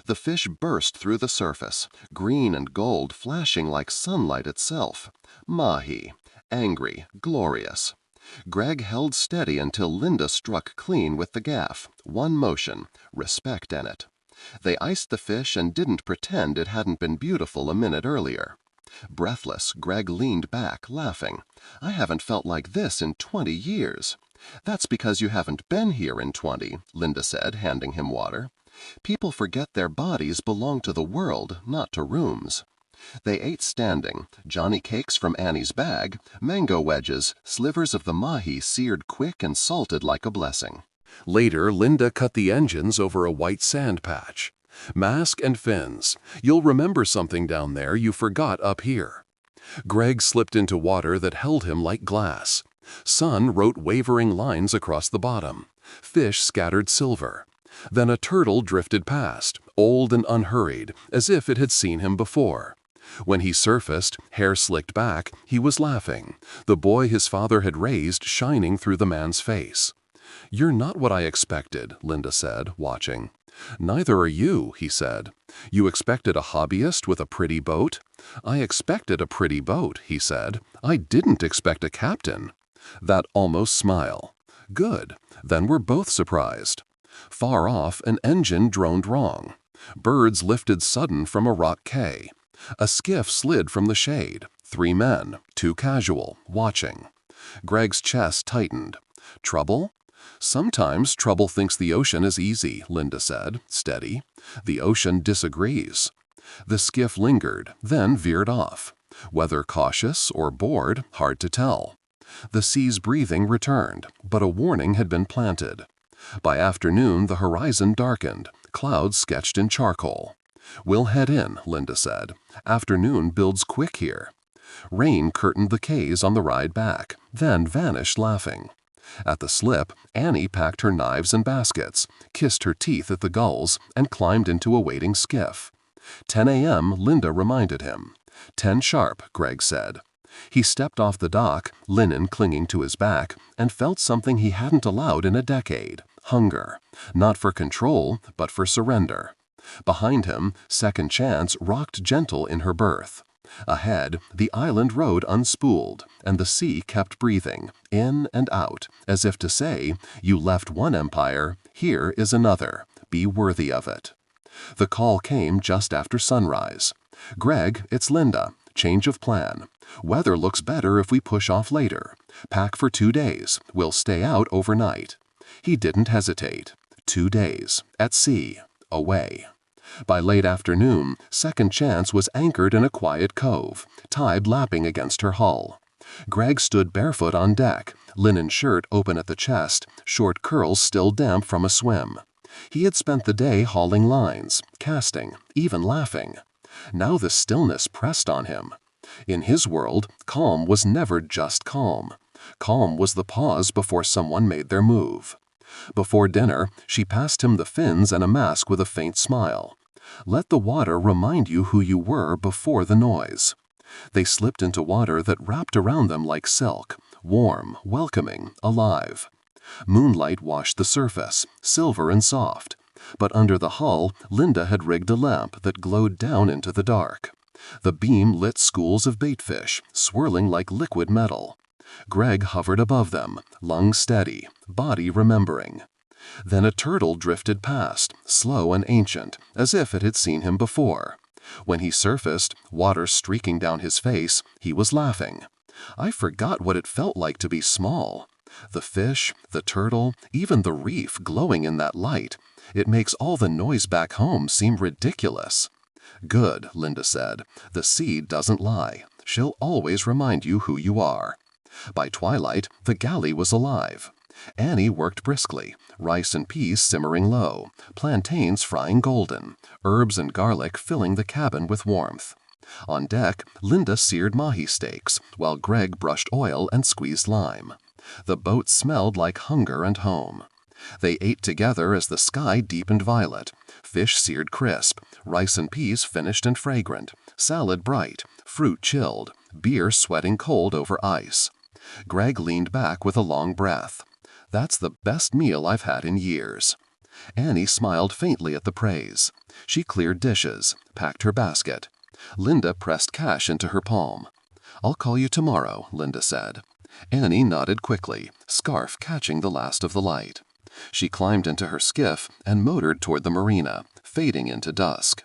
The fish burst through the surface, green and gold flashing like sunlight itself. Mahi, angry, glorious. Greg held steady until Lynda struck clean with the gaff. One motion, respect in it. They iced the fish and didn't pretend it hadn't been beautiful a minute earlier. Breathless, Greg leaned back, laughing. I haven't felt like this in 20 years. That's because you haven't been here in 20, Lynda said, handing him water. People forget their bodies belong to the world, not to rooms. They ate standing, Johnny cakes from Annie's bag, mango wedges, slivers of the mahi seared quick and salted like a blessing. Later, Lynda cut the engines over a white sand patch. Mask and fins. You'll remember something down there you forgot up here. Greg slipped into water that held him like glass. Sun wrote wavering lines across the bottom. Fish scattered silver. Then a turtle drifted past, old and unhurried, as if it had seen him before. When he surfaced, hair slicked back, he was laughing, the boy his father had raised shining through the man's face. "You're not what I expected," Lynda said, watching. "Neither are you," he said. "You expected a hobbyist with a pretty boat?" "I expected a pretty boat," he said. "I didn't expect a captain." That almost smile. Good. Then we're both surprised. Far off, an engine droned wrong. Birds lifted sudden from a rock quay. A skiff slid from the shade. 3 men, 2 casual, watching. Greg's chest tightened. Trouble? "Sometimes trouble thinks the ocean is easy," Lynda said, steady. "The ocean disagrees." The skiff lingered, then veered off. Whether cautious or bored, hard to tell. The sea's breathing returned, but a warning had been planted. By afternoon, the horizon darkened, clouds sketched in charcoal. "We'll head in," Lynda said. "Afternoon builds quick here." Rain curtained the quays on the ride back, then vanished laughing. At the slip, Annie packed her knives and baskets, kissed her teeth at the gulls, and climbed into a waiting skiff. 10 a.m., Lynda reminded him. 10 sharp, Greg said. He stepped off the dock, linen clinging to his back, and felt something he hadn't allowed in a decade: hunger. Not for control, but for surrender. Behind him, Second Chance rocked gentle in her berth. Ahead, the island road unspooled, and the sea kept breathing, in and out, as if to say, "You left one empire, here is another. Be worthy of it." The call came just after sunrise. "Greg, it's Lynda. Change of plan. Weather looks better if we push off later. Pack for 2 days. We'll stay out overnight." He didn't hesitate. 2 days. At sea. Away. By late afternoon, Second Chance was anchored in a quiet cove, tide lapping against her hull. Greg stood barefoot on deck, linen shirt open at the chest, short curls still damp from a swim. He had spent the day hauling lines, casting, even laughing. Now the stillness pressed on him. In his world, calm was never just calm. Calm was the pause before someone made their move. Before dinner, she passed him the fins and a mask with a faint smile. Let the water remind you who you were before the noise. They slipped into water that wrapped around them like silk, warm, welcoming, alive. Moonlight washed the surface, silver and soft. But under the hull, Lynda had rigged a lamp that glowed down into the dark. The beam lit schools of baitfish, swirling like liquid metal. Greg hovered above them, lungs steady, body remembering. Then a turtle drifted past, slow and ancient, as if it had seen him before. When he surfaced, water streaking down his face, he was laughing. I forgot what it felt like to be small. The fish, the turtle, even the reef glowing in that light. It makes all the noise back home seem ridiculous. Good, Lynda said. The sea doesn't lie. She'll always remind you who you are. By twilight, the galley was alive. Annie worked briskly, rice and peas simmering low, plantains frying golden, herbs and garlic filling the cabin with warmth. On deck, Lynda seared mahi steaks, while Greg brushed oil and squeezed lime. The boat smelled like hunger and home. They ate together as the sky deepened violet, fish seared crisp, rice and peas finished and fragrant, salad bright, fruit chilled, beer sweating cold over ice. Greg leaned back with a long breath. "That's the best meal I've had in years." Annie smiled faintly at the praise. She cleared dishes, packed her basket. Lynda pressed cash into her palm. "I'll call you tomorrow," Lynda said. Annie nodded quickly, scarf catching the last of the light. She climbed into her skiff and motored toward the marina, fading into dusk.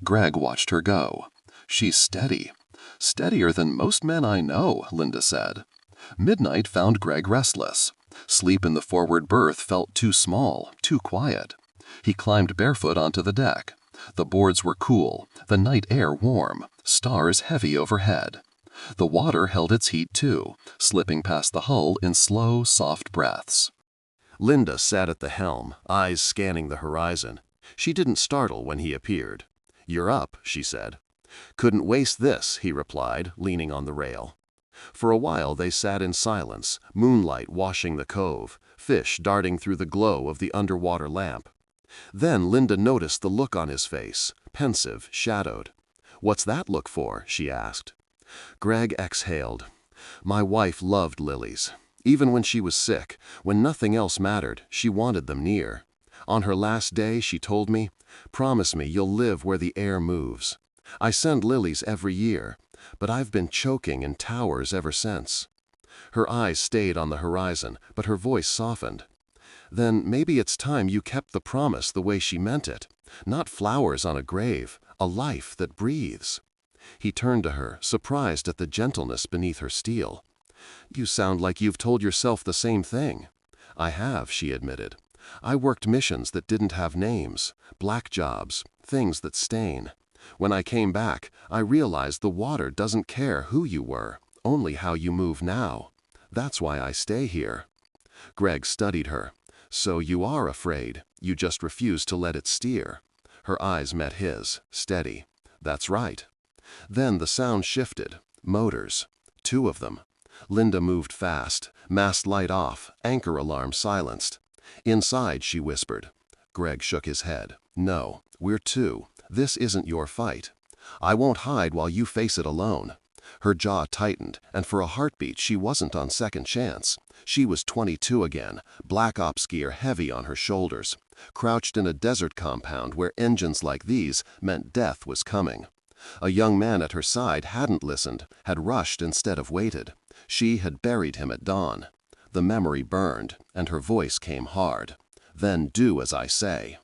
Greg watched her go. "She's steady. Steadier than most men I know," Lynda said. Midnight found Greg restless. Sleep in the forward berth felt too small, too quiet. He climbed barefoot onto the deck. The boards were cool, the night air warm, stars heavy overhead. The water held its heat too, slipping past the hull in slow, soft breaths. Lynda sat at the helm, eyes scanning the horizon. She didn't startle when he appeared. "You're up," she said. "Couldn't waste this," he replied, leaning on the rail. For a while they sat in silence, moonlight washing the cove, fish darting through the glow of the underwater lamp. Then Lynda noticed the look on his face, pensive, shadowed. "What's that look for?" she asked. Greg exhaled. "My wife loved lilies. Even when she was sick, when nothing else mattered, she wanted them near. On her last day, she told me, 'Promise me you'll live where the air moves.' I send lilies every year, but I've been choking in towers ever since." Her eyes stayed on the horizon, but her voice softened. "Then maybe it's time you kept the promise the way she meant it. Not flowers on a grave, a life that breathes." He turned to her, surprised at the gentleness beneath her steel. "You sound like you've told yourself the same thing." "I have," she admitted. "I worked missions that didn't have names, black jobs, things that stain. When I came back, I realized the water doesn't care who you were, only how you move now. That's why I stay here." Greg studied her. "So you are afraid, you just refuse to let it steer." Her eyes met his, steady. "That's right." Then the sound shifted. Motors. 2 of them. Lynda moved fast, mast light off, anchor alarm silenced. "Inside," she whispered. Greg shook his head. "No, we're 2. This isn't your fight. I won't hide while you face it alone." Her jaw tightened, and for a heartbeat she wasn't on second chance. She was 22 again, black ops gear heavy on her shoulders, crouched in a desert compound where engines like these meant death was coming. A young man at her side hadn't listened, had rushed instead of waited. She had buried him at dawn. The memory burned, and her voice came hard. "Then do as I say."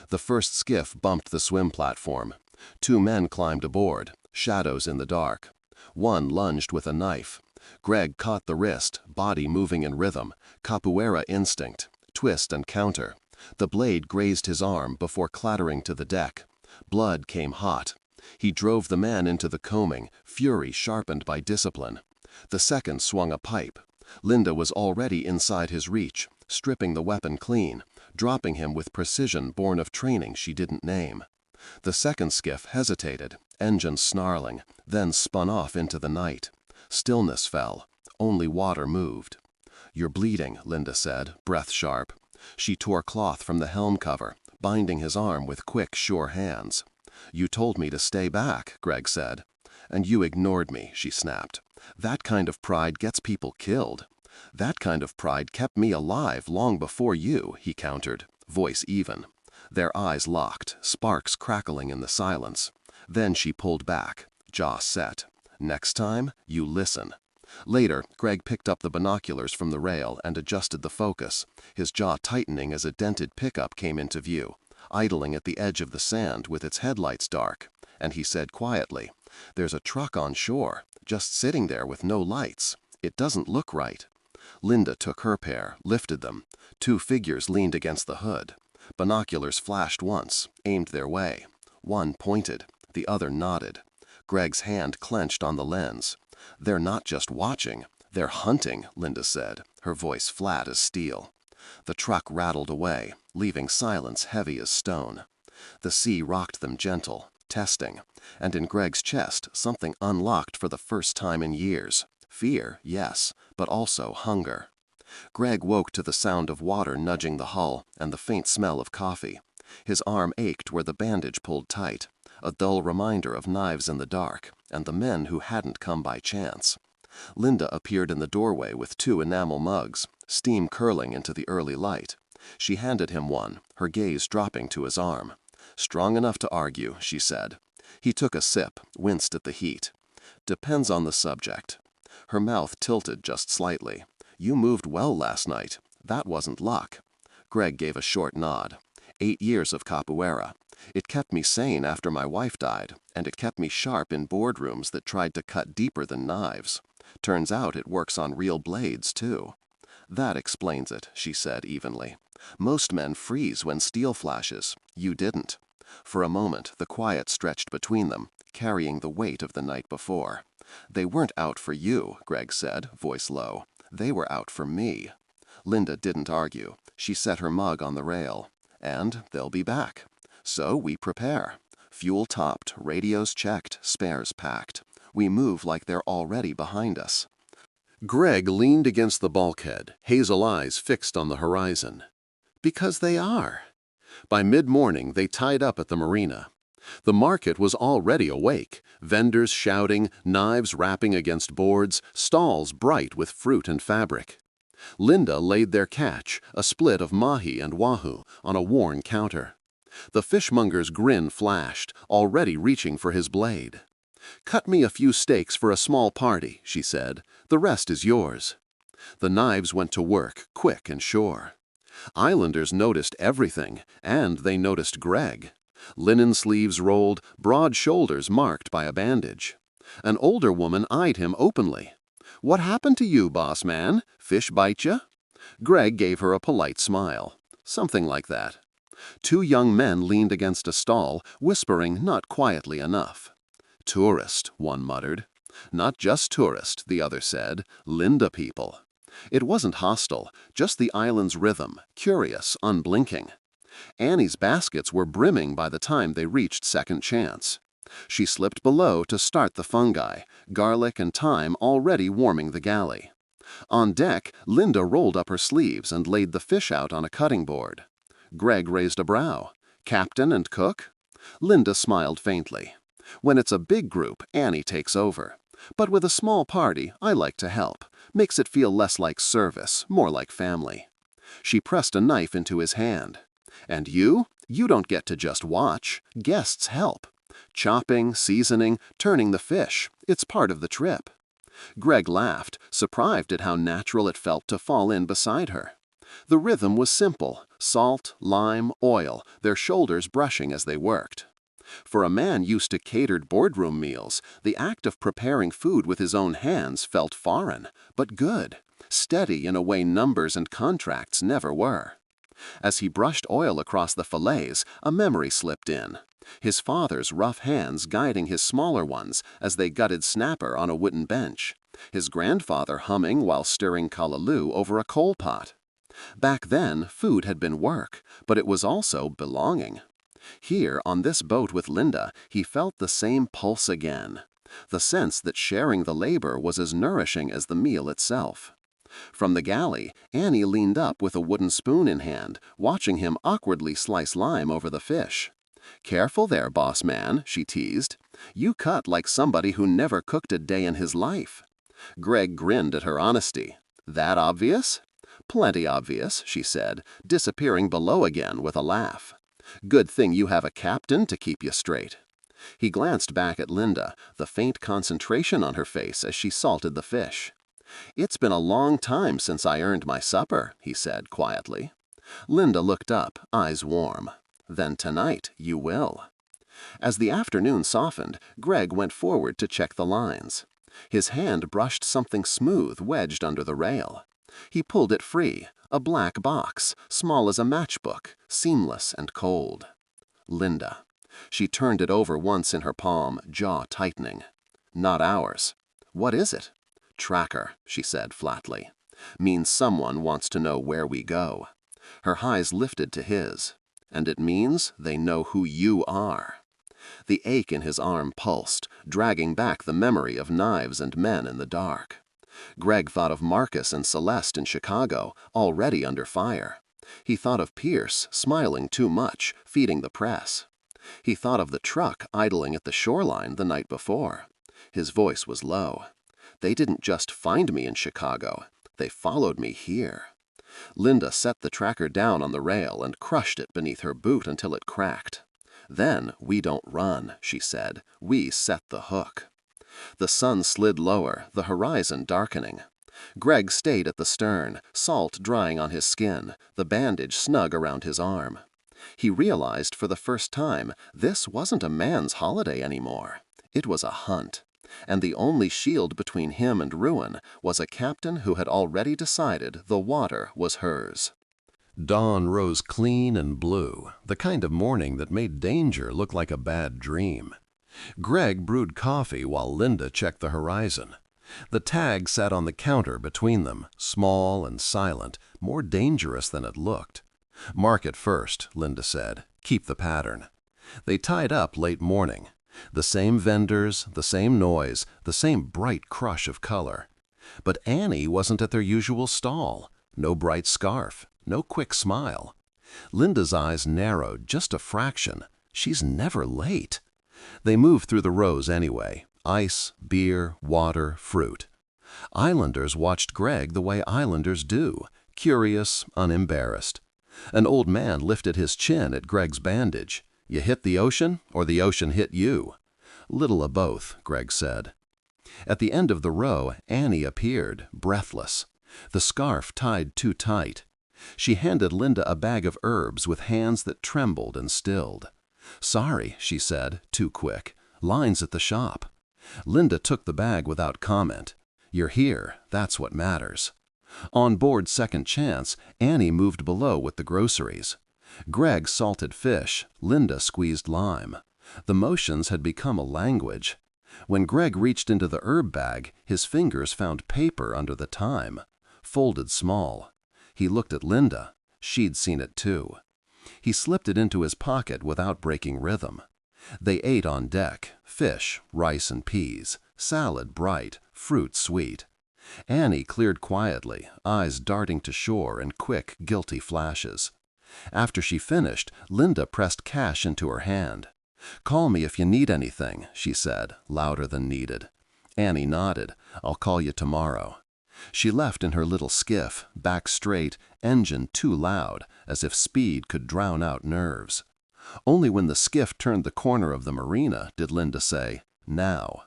The first skiff bumped the swim platform. 2 men climbed aboard, shadows in the dark. One lunged with a knife. Greg caught the wrist, body moving in rhythm, capoeira instinct, twist and counter. The blade grazed his arm before clattering to the deck. Blood came hot. He drove the man into the combing, fury sharpened by discipline. The second swung a pipe. Lynda was already inside his reach, stripping the weapon clean, dropping him with precision born of training she didn't name. The second skiff hesitated, engine snarling, then spun off into the night. Stillness fell. Only water moved. "You're bleeding," Lynda said, breath sharp. She tore cloth from the helm cover, binding his arm with quick, sure hands. "You told me to stay back," Greg said. "And you ignored me," she snapped. "That kind of pride gets people killed." "That kind of pride kept me alive long before you," he countered, voice even. Their eyes locked, sparks crackling in the silence. Then she pulled back, jaw set. "Next time, you listen." Later, Greg picked up the binoculars from the rail and adjusted the focus, his jaw tightening as a dented pickup came into view, idling at the edge of the sand with its headlights dark. And he said quietly, "There's a truck on shore, just sitting there with no lights. It doesn't look right." Lynda took her pair, lifted them. 2 figures leaned against the hood. Binoculars flashed once, aimed their way. One pointed, the other nodded. Greg's hand clenched on the lens. "They're not just watching, they're hunting," Lynda said, her voice flat as steel. The truck rattled away, leaving silence heavy as stone. The sea rocked them gentle, testing, and in Greg's chest something unlocked for the first time in years. Fear, yes, but also hunger. Greg woke to the sound of water nudging the hull and the faint smell of coffee. His arm ached where the bandage pulled tight, a dull reminder of knives in the dark and the men who hadn't come by chance. Lynda appeared in the doorway with 2 enamel mugs, steam curling into the early light. She handed him one, her gaze dropping to his arm. "Strong enough to argue," she said. He took a sip, winced at the heat. "Depends on the subject." Her mouth tilted just slightly. "You moved well last night. That wasn't luck." Greg gave a short nod. 8 years of capoeira. It kept me sane after my wife died, and it kept me sharp in boardrooms that tried to cut deeper than knives. Turns out it works on real blades, too. "That explains it," she said evenly. "Most men freeze when steel flashes. You didn't." For a moment, the quiet stretched between them, carrying the weight of the night before. "They weren't out for you," Greg said, voice low. "They were out for me." Lynda didn't argue. She set her mug on the rail. "And they'll be back. So we prepare. Fuel topped, radios checked, spares packed. We move like they're already behind us." Greg leaned against the bulkhead, hazel eyes fixed on the horizon. "Because they are." By mid-morning, they tied up at the marina. The market was already awake, vendors shouting, knives rapping against boards, stalls bright with fruit and fabric. Lynda laid their catch, a split of mahi and wahoo, on a worn counter. The fishmonger's grin flashed, already reaching for his blade. "Cut me a few steaks for a small party," she said. "The rest is yours." The knives went to work, quick and sure. Islanders noticed everything, and they noticed Greg. Linen sleeves rolled, broad shoulders marked by a bandage. An older woman eyed him openly. "What happened to you, boss man? Fish bite ya?" Greg gave her a polite smile. "Something like that." 2 young men leaned against a stall, whispering not quietly enough. "Tourist," one muttered. "Not just tourist," the other said. "Lynda people." It wasn't hostile, just the island's rhythm, curious, unblinking. Annie's baskets were brimming by the time they reached Second Chance. She slipped below to start the fungi, garlic and thyme already warming the galley. On deck, Lynda rolled up her sleeves and laid the fish out on a cutting board. Greg raised a brow. "Captain and cook?" Lynda smiled faintly. "When it's a big group, Annie takes over. But with a small party, I like to help. Makes it feel less like service, more like family." She pressed a knife into his hand. "And you? You don't get to just watch. Guests help. Chopping, seasoning, turning the fish. It's part of the trip." Greg laughed, surprised at how natural it felt to fall in beside her. The rhythm was simple: salt, lime, oil, their shoulders brushing as they worked. For a man used to catered boardroom meals, the act of preparing food with his own hands felt foreign, but good, steady in a way numbers and contracts never were. As he brushed oil across the fillets, a memory slipped in. His father's rough hands guiding his smaller ones as they gutted snapper on a wooden bench. His grandfather humming while stirring callaloo over a coal pot. Back then, food had been work, but it was also belonging. Here, on this boat with Lynda, he felt the same pulse again. The sense that sharing the labor was as nourishing as the meal itself. From the galley, Annie leaned up with a wooden spoon in hand, watching him awkwardly slice lime over the fish. "Careful there, boss man," she teased. "You cut like somebody who never cooked a day in his life." Greg grinned at her honesty. "That obvious?" "Plenty obvious," she said, disappearing below again with a laugh. "Good thing you have a captain to keep you straight." He glanced back at Lynda, the faint concentration on her face as she salted the fish. "It's been a long time since I earned my supper," he said quietly. Lynda looked up, eyes warm. "Then tonight you will." As the afternoon softened, Greg went forward to check the lines. His hand brushed something smooth wedged under the rail. He pulled it free, a black box, small as a matchbook, seamless and cold. Lynda. She turned it over once in her palm, jaw tightening. "Not ours." "What is it?" "Tracker," she said flatly. "Means someone wants to know where we go." Her eyes lifted to his. "And it means they know who you are." The ache in his arm pulsed, dragging back the memory of knives and men in the dark. Greg thought of Marcus and Celeste in Chicago, already under fire. He thought of Pierce, smiling too much, feeding the press. He thought of the truck idling at the shoreline the night before. His voice was low. They didn't just find me in Chicago. They followed me here." Lynda set the tracker down on the rail and crushed it beneath her boot until it cracked. "Then we don't run," she said. "We set the hook." The sun slid lower, the horizon darkening. Greg stayed at the stern, salt drying on his skin, the bandage snug around his arm. He realized for the first time this wasn't a man's holiday anymore. It was a hunt. And the only shield between him and ruin was a captain who had already decided the water was hers. Dawn rose clean and blue, the kind of morning that made danger look like a bad dream. Greg brewed coffee while Lynda checked the horizon. The tag sat on the counter between them, small and silent, more dangerous than it looked. "Mark it first," Lynda said. "Keep the pattern." They tied up late morning. The same vendors, the same noise, the same bright crush of color. But Annie wasn't at their usual stall. No bright scarf, no quick smile. Lynda's eyes narrowed just a fraction. She's never late. They moved through the rows anyway. Ice, beer, water, fruit. Islanders watched Greg the way islanders do, curious, unembarrassed. An old man lifted his chin at Greg's bandage. "You hit the ocean, or the ocean hit you?" "Little of both," Greg said. At the end of the row, Annie appeared, breathless. The scarf tied too tight. She handed Lynda a bag of herbs with hands that trembled and stilled. "Sorry," she said, too quick. "Lines at the shop." Lynda took the bag without comment. "You're here, that's what matters." On board Second Chance, Annie moved below with the groceries. Greg salted fish, Lynda squeezed lime. The motions had become a language. When Greg reached into the herb bag, his fingers found paper under the thyme, folded small. He looked at Lynda. She'd seen it too. He slipped it into his pocket without breaking rhythm. They ate on deck, fish, rice and peas, salad bright, fruit sweet. Annie cleared quietly, eyes darting to shore in quick, guilty flashes. After she finished, Lynda pressed cash into her hand. "Call me if you need anything," she said, louder than needed. Annie nodded. "I'll call you tomorrow." She left in her little skiff, back straight, engine too loud, as if speed could drown out nerves. Only when the skiff turned the corner of the marina did Lynda say, "Now."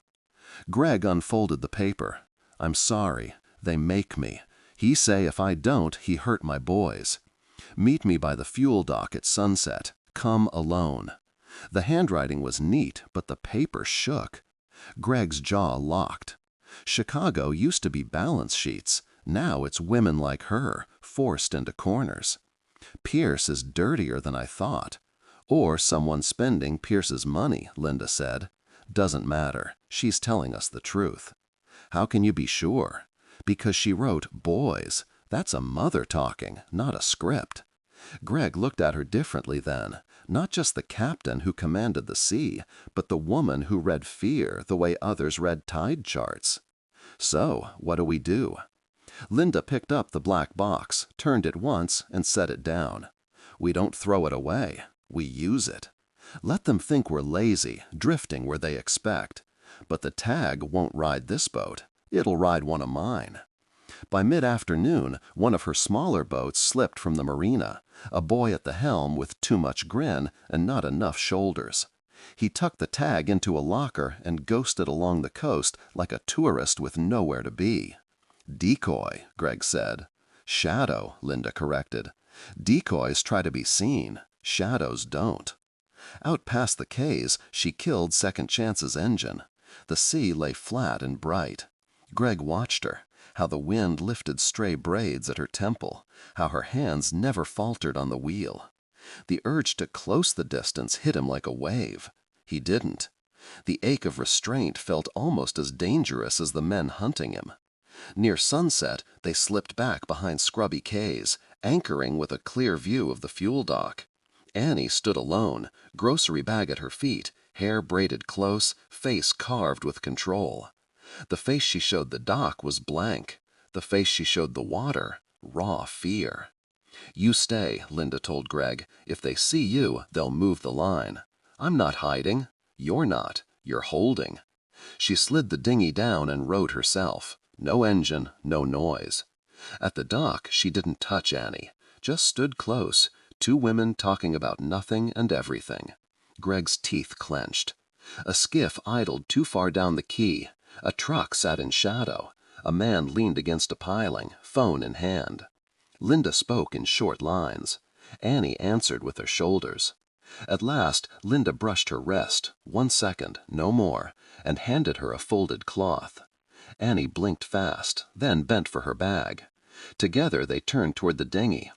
Greg unfolded the paper. "I'm sorry. They make me. He say if I don't, he hurt my boys. Meet me by the fuel dock at sunset. Come alone." The handwriting was neat, but the paper shook. Greg's jaw locked. Chicago used to be balance sheets. Now it's women like her, forced into corners. "Pierce is dirtier than I thought." "Or someone spending Pierce's money," Lynda said. "Doesn't matter. She's telling us the truth." "How can you be sure?" "Because she wrote boys. That's a mother talking, not a script." Greg looked at her differently then. Not just the captain who commanded the sea, but the woman who read fear the way others read tide charts. "So, what do we do?" Lynda picked up the black box, turned it once, and set it down. "We don't throw it away. We use it. Let them think we're lazy, drifting where they expect. But the tag won't ride this boat. It'll ride one of mine." By mid-afternoon, one of her smaller boats slipped from the marina, a boy at the helm with too much grin and not enough shoulders. He tucked the tag into a locker and ghosted along the coast like a tourist with nowhere to be. "Decoy," Greg said. "Shadow," Lynda corrected. "Decoys try to be seen. Shadows don't." Out past the quays, she killed Second Chance's engine. The sea lay flat and bright. Greg watched her, how the wind lifted stray braids at her temple, how her hands never faltered on the wheel. The urge to close the distance hit him like a wave. He didn't. The ache of restraint felt almost as dangerous as the men hunting him. Near sunset, they slipped back behind scrubby quays, anchoring with a clear view of the fuel dock. Annie stood alone, grocery bag at her feet, hair braided close, face carved with control. The face she showed the dock was blank. The face she showed the water, raw fear. "You stay," Lynda told Greg. "If they see you, they'll move the line." "I'm not hiding." "You're not. You're holding." She slid the dinghy down and rowed herself. No engine, no noise. At the dock, she didn't touch Annie, just stood close, two women talking about nothing and everything. Greg's teeth clenched. A skiff idled too far down the quay. A truck sat in shadow. A man leaned against a piling, phone in hand. Lynda spoke in short lines. Annie answered with her shoulders. At last, Lynda brushed her wrist, 1 second, no more, and handed her a folded cloth. Annie blinked fast, then bent for her bag. Together they turned toward the dinghy.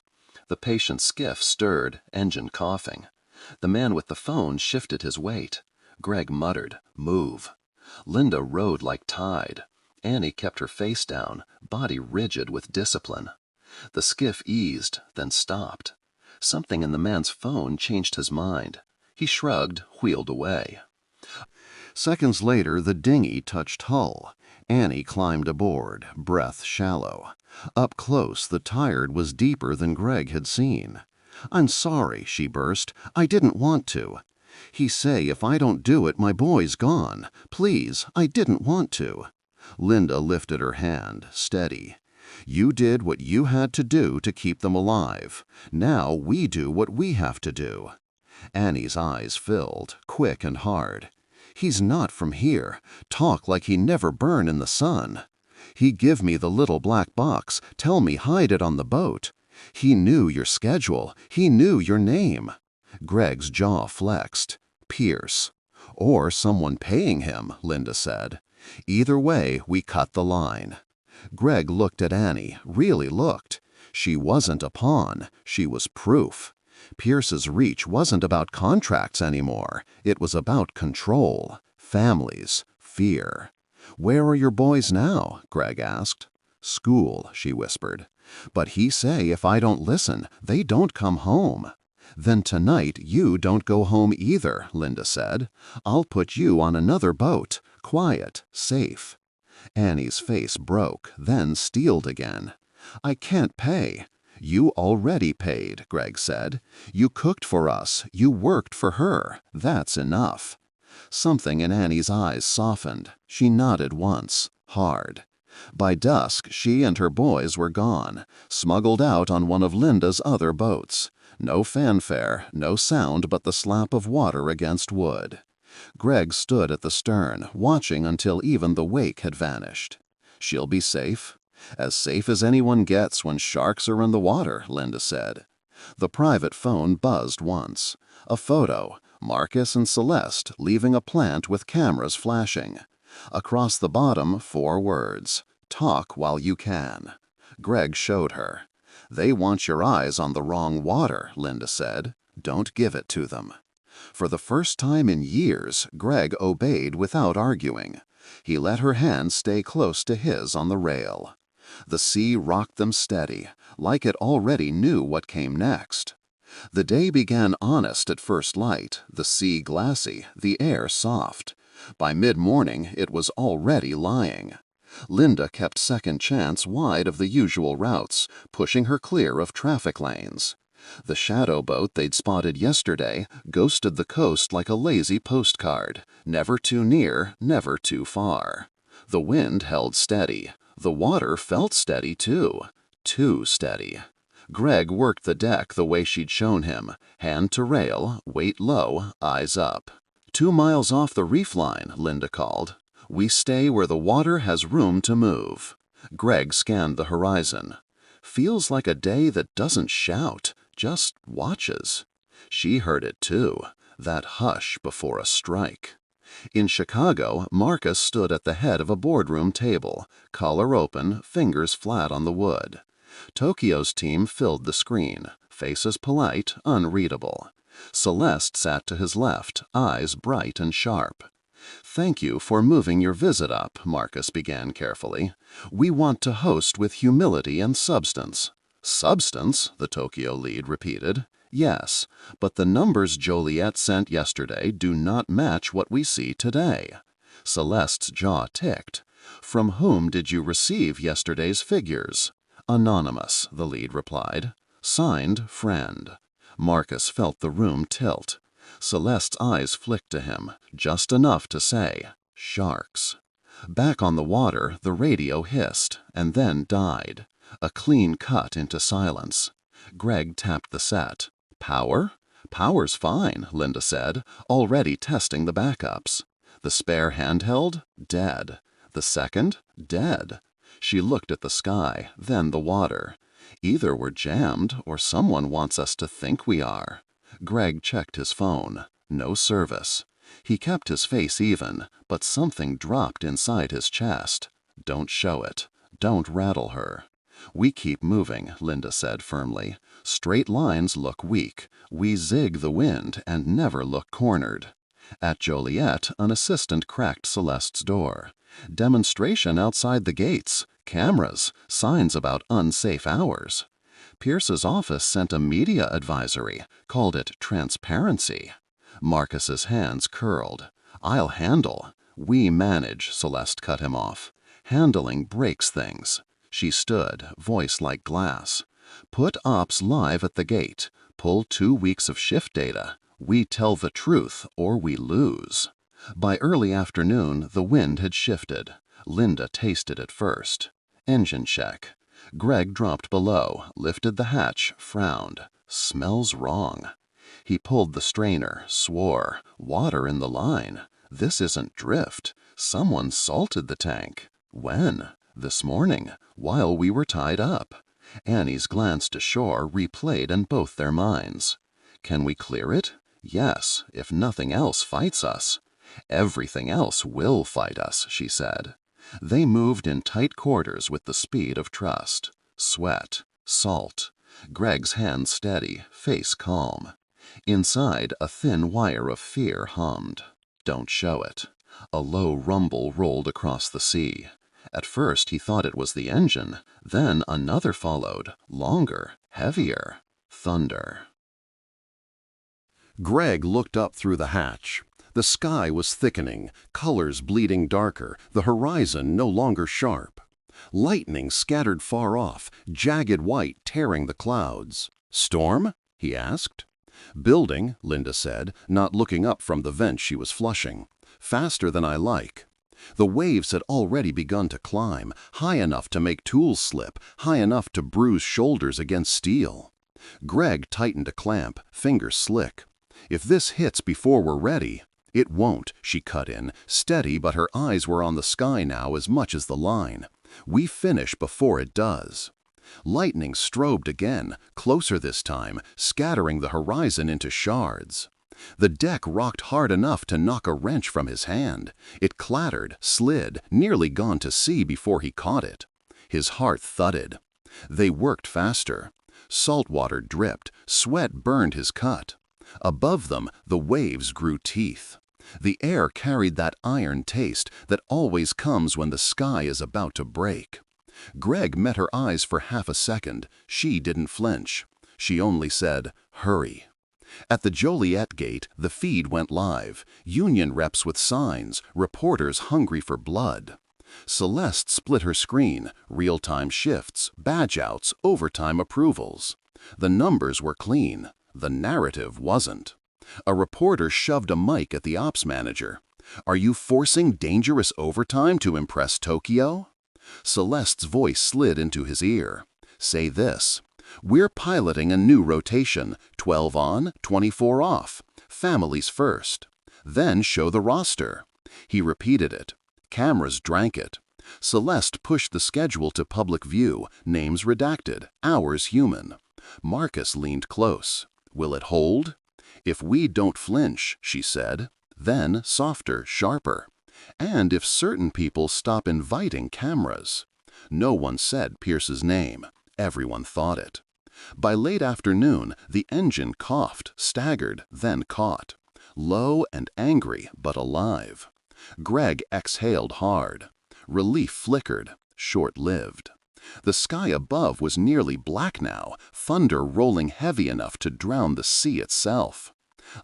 The patient skiff stirred, engine coughing. The man with the phone shifted his weight. Greg muttered, "Move." Lynda rowed like tide. Annie kept her face down, body rigid with discipline. The skiff eased, then stopped. Something in the man's phone changed his mind. He shrugged, wheeled away. Seconds later, the dinghy touched Hull. Annie climbed aboard, breath shallow. Up close, the tired was deeper than Greg had seen. "I'm sorry," she burst. "I didn't want to. He say if I don't do it, my boy's gone. Please, I didn't want to." Lynda lifted her hand, steady. "You did what you had to do to keep them alive. Now we do what we have to do." Annie's eyes filled, quick and hard. "He's not from here. Talk like he never burn in the sun. He give me the little black box, tell me hide it on the boat. He knew your schedule. He knew your name." Greg's jaw flexed. "Pierce. Or someone paying him," Lynda said. "Either way, we cut the line." Greg looked at Annie, really looked. She wasn't a pawn. She was proof. Pierce's reach wasn't about contracts anymore. It was about control, families, fear. "Where are your boys now?" Greg asked. "School," she whispered. "But he say if I don't listen, they don't come home." "Then tonight you don't go home either," Lynda said. "I'll put you on another boat, quiet, safe." Annie's face broke, then steeled again. "I can't pay." "You already paid," Greg said. "You cooked for us. You worked for her. That's enough." Something in Annie's eyes softened. She nodded once, hard. By dusk, she and her boys were gone, smuggled out on one of Lynda's other boats. No fanfare, no sound but the slap of water against wood. Greg stood at the stern, watching until even the wake had vanished. "She'll be safe." "As safe as anyone gets when sharks are in the water," Lynda said. The private phone buzzed once. A photo, Marcus and Celeste leaving a plant with cameras flashing. Across the bottom, 4 words, "Talk while you can." Greg showed her. "They want your eyes on the wrong water," Lynda said. "Don't give it to them." For the first time in years, Greg obeyed without arguing. He let her hand stay close to his on the rail. The sea rocked them steady, like it already knew what came next. The day began honest at first light, the sea glassy, the air soft. By mid-morning it was already lying. Lynda kept Second Chance wide of the usual routes, pushing her clear of traffic lanes. The shadow boat they'd spotted yesterday ghosted the coast like a lazy postcard, never too near, never too far. The wind held steady. The water felt steady, too. Too steady. Greg worked the deck the way she'd shown him, hand to rail, weight low, eyes up. 2 miles off the reef line, Lynda called. We stay where the water has room to move. Greg scanned the horizon. Feels like a day that doesn't shout, just watches. She heard it too, that hush before a strike. In Chicago, Marcus stood at the head of a boardroom table, collar open, fingers flat on the wood. Tokyo's team filled the screen, faces polite, unreadable. Celeste sat to his left, eyes bright and sharp. "Thank you for moving your visit up," Marcus began carefully. "We want to host with humility and substance." "Substance?" the Tokyo lead repeated. "Yes, but the numbers Joliet sent yesterday do not match what we see today." Celeste's jaw ticked. "From whom did you receive yesterday's figures?" "Anonymous," the lead replied. "Signed, friend." Marcus felt the room tilt. Celeste's eyes flicked to him, just enough to say, Sharks. Back on the water, the radio hissed, and then died. A clean cut into silence. Greg tapped the set. Power? Power's fine, Lynda said, already testing the backups. The spare handheld? Dead. The second? Dead. She looked at the sky, then the water. Either we're jammed, or someone wants us to think we are. Greg checked his phone. No service. He kept his face even, but something dropped inside his chest. Don't show it. Don't rattle her. We keep moving, Lynda said firmly. Straight lines look weak. We zig the wind and never look cornered. At Joliet, an assistant cracked Celeste's door. Demonstration outside the gates. Cameras. Signs about unsafe hours. Pierce's office sent a media advisory, called it transparency. Marcus's hands curled. I'll handle. We manage, Celeste cut him off. Handling breaks things. She stood, voice like glass. Put ops live at the gate. Pull 2 weeks of shift data. We tell the truth or we lose. By early afternoon, the wind had shifted. Lynda tasted it first. Engine check. Greg dropped below, lifted the hatch, frowned. Smells wrong. He pulled the strainer, swore. Water in the line. This isn't drift. Someone salted the tank. When? This morning, while we were tied up. Annie's glance to shore replayed in both their minds. Can we clear it? Yes, if nothing else fights us. Everything else will fight us, she said. They moved in tight quarters with the speed of trust. Sweat. Salt. Greg's hands steady, face calm. Inside, a thin wire of fear hummed. Don't show it. A low rumble rolled across the sea. At first he thought it was the engine, then another followed, longer, heavier. Thunder. Greg looked up through the hatch. The sky was thickening, colors bleeding darker, the horizon no longer sharp. Lightning scattered far off, jagged white tearing the clouds. Storm? He asked. Building, Lynda said, not looking up from the vent she was flushing. Faster than I like. The waves had already begun to climb, high enough to make tools slip, high enough to bruise shoulders against steel. Greg tightened a clamp, fingers slick. If this hits before we're ready— It won't, she cut in, steady, but her eyes were on the sky now as much as the line. We finish before it does. Lightning strobed again, closer this time, scattering the horizon into shards. The deck rocked hard enough to knock a wrench from his hand. It clattered, slid, nearly gone to sea before he caught it. His heart thudded. They worked faster. Salt water dripped, sweat burned his cut. Above them, the waves grew teeth. The air carried that iron taste that always comes when the sky is about to break. Greg met her eyes for half a second. She didn't flinch. She only said, "Hurry." At the Joliet gate, the feed went live. Union reps with signs, reporters hungry for blood. Celeste split her screen, real-time shifts, badge-outs, overtime approvals. The numbers were clean. The narrative wasn't. A reporter shoved a mic at the ops manager. "Are you forcing dangerous overtime to impress Tokyo?" Celeste's voice slid into his ear. "Say this. We're piloting a new rotation, 12 on, 24 off. Families first. Then show the roster." He repeated it. Cameras drank it. Celeste pushed the schedule to public view, names redacted, hours human. Marcus leaned close. "Will it hold?" "If we don't flinch," she said. Then, softer, sharper. "And if certain people stop inviting cameras." No one said Pierce's name. Everyone thought it. By late afternoon, the engine coughed, staggered, then caught. Low and angry, but alive. Greg exhaled hard. Relief flickered, short-lived. The sky above was nearly black now, thunder rolling heavy enough to drown the sea itself.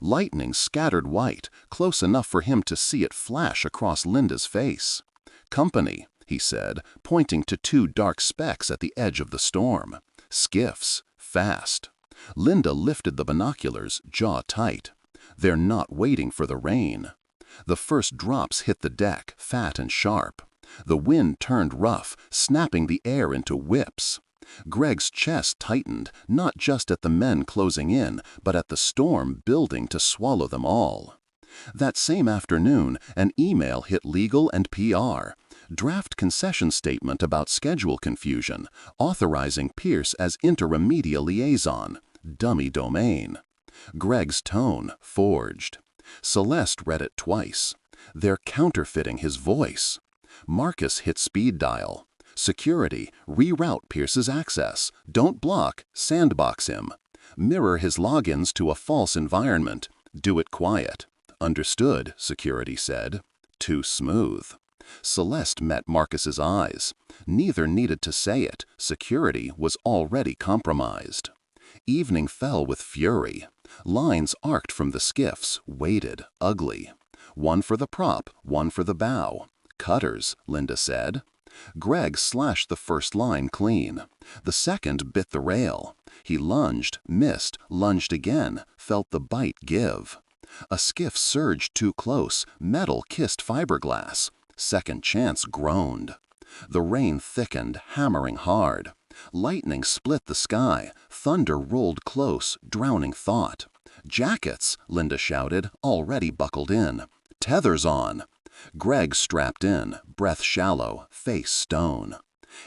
Lightning scattered white, close enough for him to see it flash across Lynda's face. "Company," he said, pointing to 2 dark specks at the edge of the storm. "Skiffs, fast." Lynda lifted the binoculars, jaw tight. "They're not waiting for the rain." The first drops hit the deck, fat and sharp. The wind turned rough, snapping the air into whips. Greg's chest tightened, not just at the men closing in, but at the storm building to swallow them all. That same afternoon, an email hit legal and PR. Draft concession statement about schedule confusion, authorizing Pierce as interim media liaison. Dummy domain. Greg's tone forged. Celeste read it twice. They're counterfeiting his voice. Marcus hit speed dial. Security, reroute Pierce's access. Don't block, sandbox him. Mirror his logins to a false environment. Do it quiet. Understood, security said. Too smooth. Celeste met Marcus's eyes. Neither needed to say it. Security was already compromised. Evening fell with fury. Lines arced from the skiffs, weighted, ugly. One for the prop, one for the bow. Cutters, Lynda said. Greg slashed the first line clean. The second bit the rail. He lunged, missed, lunged again, felt the bite give. A skiff surged too close, metal kissed fiberglass. Second chance groaned. The rain thickened, hammering hard. Lightning split the sky, thunder rolled close, drowning thought. Jackets, Lynda shouted, already buckled in. Tethers on. Greg strapped in, breath shallow, face stone.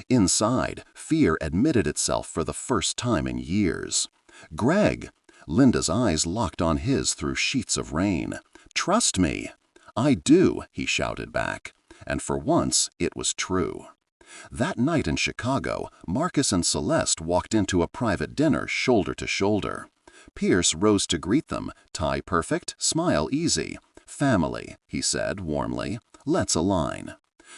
Inside, fear admitted itself for the first time in years. Greg! Lynda's eyes locked on his through sheets of rain. Trust me. I do, he shouted back. And for once, it was true. That night in Chicago, Marcus and Celeste walked into a private dinner shoulder to shoulder. Pierce rose to greet them, tie perfect, smile easy. Family, he said warmly. Let's align.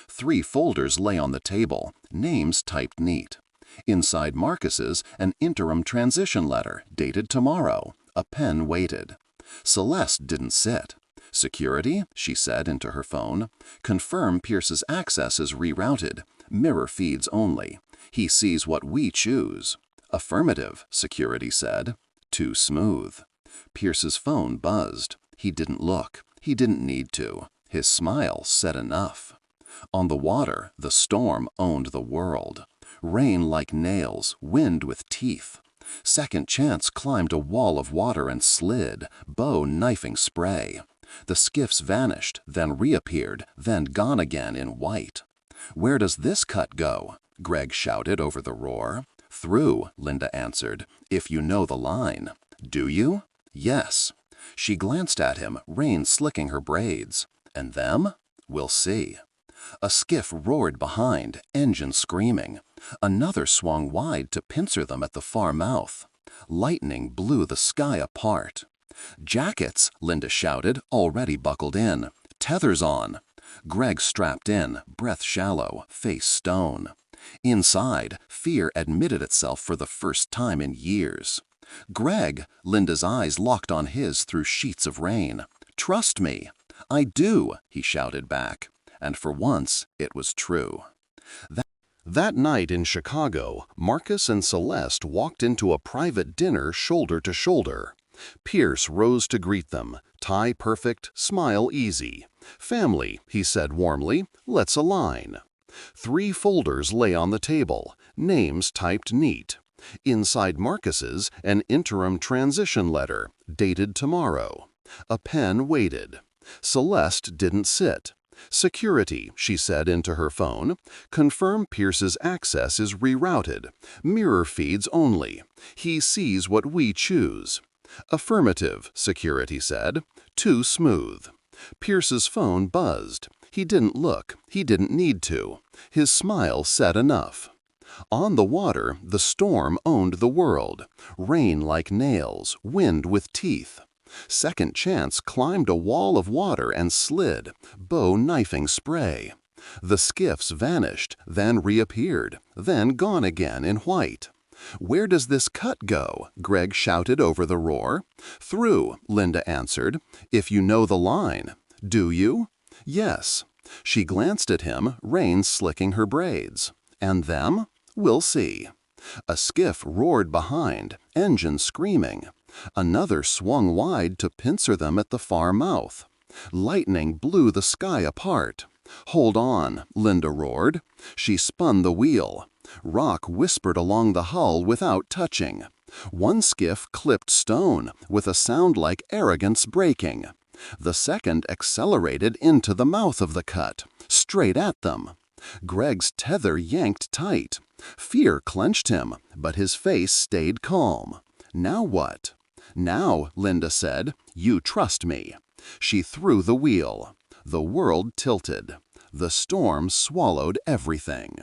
3 folders lay on the table, names typed neat. Inside Marcus's, an interim transition letter, dated tomorrow. A pen waited. Celeste didn't sit. Security, she said into her phone. Confirm Pierce's access is rerouted. Mirror feeds only. He sees what we choose. Affirmative, security said. Too smooth. Pierce's phone buzzed. He didn't look. He didn't need to. His smile said enough. On the water, the storm owned the world. Rain like nails, wind with teeth. Second chance climbed a wall of water and slid, bow knifing spray. The skiffs vanished, then reappeared, then gone again in white. Where does this cut go? Greg shouted over the roar. Through, Lynda answered, if you know the line. Do you? Yes. She glanced at him, rain slicking her braids. And them? We'll see. A skiff roared behind, engine screaming. Another swung wide to pincer them at the far mouth. Lightning blew the sky apart. Jackets, Lynda shouted, already buckled in. Tethers on. Greg strapped in, breath shallow, face stone. Inside, fear admitted itself for the first time in years. Greg, Lynda's eyes locked on his through sheets of rain. Trust me. I do, he shouted back. And for once, it was true. That night in Chicago, Marcus and Celeste walked into a private dinner shoulder to shoulder. Pierce rose to greet them, tie perfect, smile easy. Family, he said warmly, let's align. 3 folders lay on the table, names typed neat. Inside Marcus's, an interim transition letter, dated tomorrow. A pen waited. Celeste didn't sit. Security, she said into her phone. Confirm Pierce's access is rerouted. Mirror feeds only. He sees what we choose. Affirmative, security said. Too smooth. Pierce's phone buzzed. He didn't look. He didn't need to. His smile said enough. On the water, the storm owned the world. Rain like nails, wind with teeth. Second chance climbed a wall of water and slid, bow knifing spray. The skiffs vanished, then reappeared, then gone again in white. Where does this cut go? Greg shouted over the roar. Through, Lynda answered, if you know the line. Do you? Yes. She glanced at him, rain slicking her braids. And them? We'll see. A skiff roared behind, engine screaming. Another swung wide to pincer them at the far mouth. Lightning blew the sky apart. "Hold on," Lynda roared. She spun the wheel. Rock whispered along the hull without touching. One skiff clipped stone with a sound like arrogance breaking. The second accelerated into the mouth of the cut, straight at them. Greg's tether yanked tight. Fear clenched him, but his face stayed calm. "Now what?" "Now," Lynda said, "you trust me." She threw the wheel. The world tilted. The storm swallowed everything.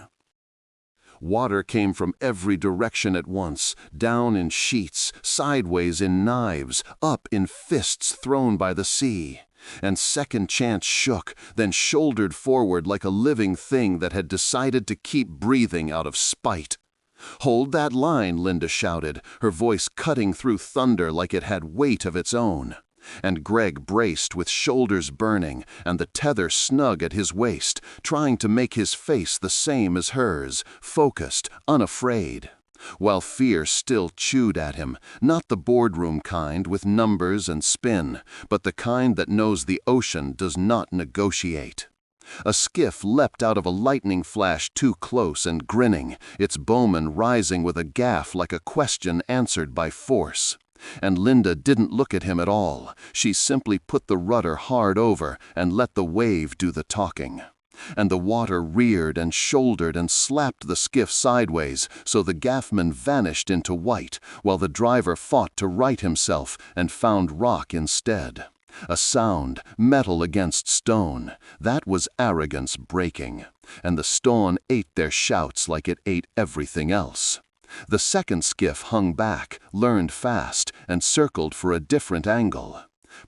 Water came from every direction at once, down in sheets, sideways in knives, up in fists thrown by the sea. And Second Chance shook, then shouldered forward like a living thing that had decided to keep breathing out of spite. "Hold that line," Lynda shouted, her voice cutting through thunder like it had weight of its own. And Greg braced with shoulders burning and the tether snug at his waist, trying to make his face the same as hers, focused, unafraid. While fear still chewed at him, not the boardroom kind with numbers and spin, but the kind that knows the ocean does not negotiate. A skiff leapt out of a lightning flash too close and grinning, its bowman rising with a gaff like a question answered by force. And Lynda didn't look at him at all. She simply put the rudder hard over and let the wave do the talking. And the water reared and shouldered and slapped the skiff sideways, so the gaffman vanished into white, while the driver fought to right himself and found rock instead. A sound, metal against stone, that was arrogance breaking, and the stone ate their shouts like it ate everything else. The second skiff hung back, learned fast, and circled for a different angle.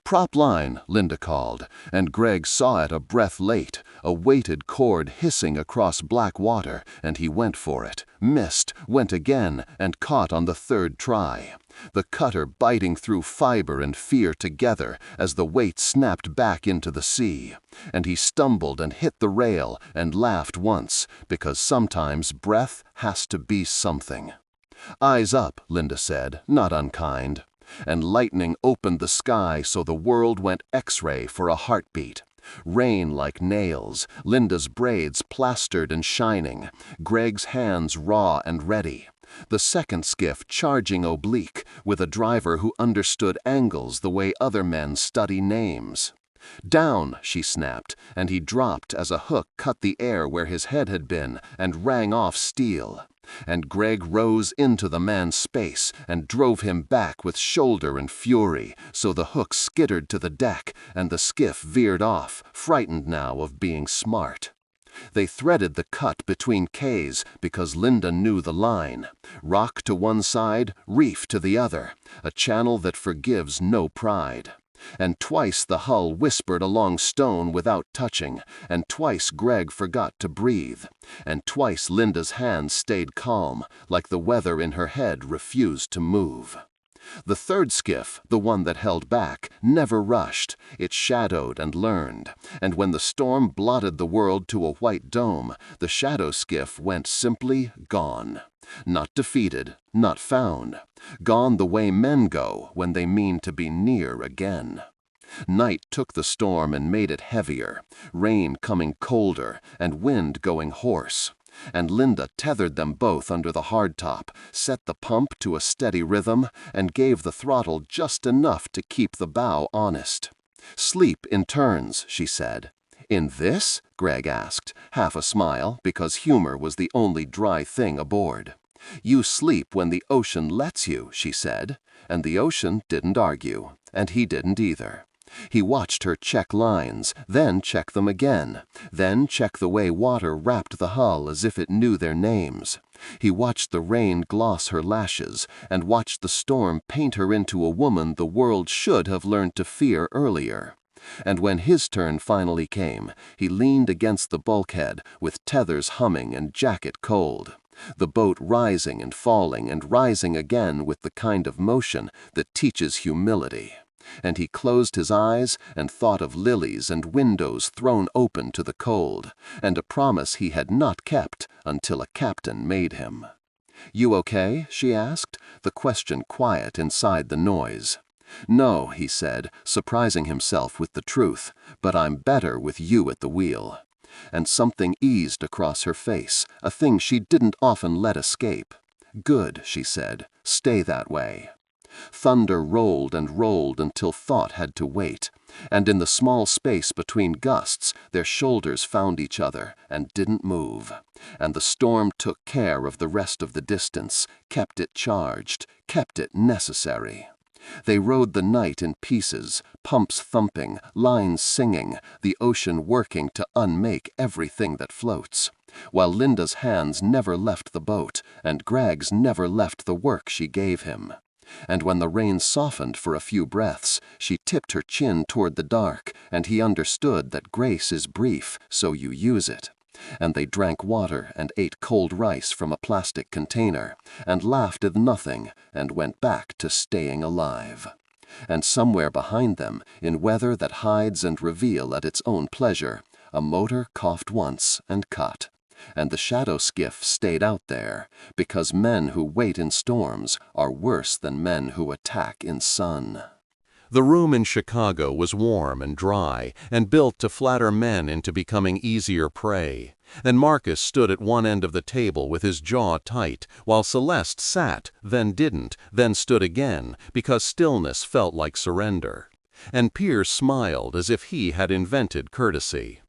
"Prop line," Lynda called, and Greg saw it a breath late, a weighted cord hissing across black water, and he went for it, missed, went again, and caught on the third try. The cutter biting through fiber and fear together as the weight snapped back into the sea. And he stumbled and hit the rail and laughed once, because sometimes breath has to be something. "Eyes up," Lynda said, not unkind. And lightning opened the sky so the world went X-ray for a heartbeat. Rain like nails, Lynda's braids plastered and shining, Greg's hands raw and ready. The second skiff charging oblique, with a driver who understood angles the way other men study names. "Down," she snapped, and he dropped as a hook cut the air where his head had been and rang off steel. And Greg rose into the man's space and drove him back with shoulder and fury, so the hook skittered to the deck and the skiff veered off, frightened now of being smart. They threaded the cut between Ks because Lynda knew the line. Rock to one side, reef to the other, a channel that forgives no pride. And twice the hull whispered along stone without touching, and twice Greg forgot to breathe, and twice Lynda's hands stayed calm, like the weather in her head refused to move. The third skiff, the one that held back, never rushed. It shadowed and learned, and when the storm blotted the world to a white dome, the shadow skiff went simply gone. Not defeated, not found. Gone the way men go when they mean to be near again. Night took the storm and made it heavier, rain coming colder and wind going hoarse. And Lynda tethered them both under the hardtop, set the pump to a steady rhythm, and gave the throttle just enough to keep the bow honest. "Sleep in turns," she said. "In this?" Greg asked, half a smile, because humor was the only dry thing aboard. "You sleep when the ocean lets you," she said, and the ocean didn't argue, and he didn't either. He watched her check lines, then check them again, then check the way water wrapped the hull as if it knew their names. He watched the rain gloss her lashes, and watched the storm paint her into a woman the world should have learned to fear earlier. And when his turn finally came, he leaned against the bulkhead, with tethers humming and jacket cold. The boat rising and falling and rising again with the kind of motion that teaches humility. And he closed his eyes and thought of lilies and windows thrown open to the cold, and a promise he had not kept until a captain made him. "You okay?" she asked, the question quiet inside the noise. "No," he said, surprising himself with the truth, "but I'm better with you at the wheel." And something eased across her face, a thing she didn't often let escape. "Good," she said, "stay that way." Thunder rolled and rolled until thought had to wait, and in the small space between gusts their shoulders found each other and didn't move, and the storm took care of the rest of the distance, kept it charged, kept it necessary. They rode the night in pieces, pumps thumping, lines singing, the ocean working to unmake everything that floats, while Lynda's hands never left the boat and Greg's never left the work she gave him. And when the rain softened for a few breaths, she tipped her chin toward the dark, and he understood that grace is brief, so you use it. And they drank water and ate cold rice from a plastic container, and laughed at nothing, and went back to staying alive. And somewhere behind them, in weather that hides and reveals at its own pleasure, a motor coughed once and cut. And the shadow skiff stayed out there, because men who wait in storms are worse than men who attack in sun. The room in Chicago was warm and dry and built to flatter men into becoming easier prey. And Marcus stood at one end of the table with his jaw tight, while Celeste sat, then didn't, then stood again, because stillness felt like surrender. And Pierce smiled as if he had invented courtesy.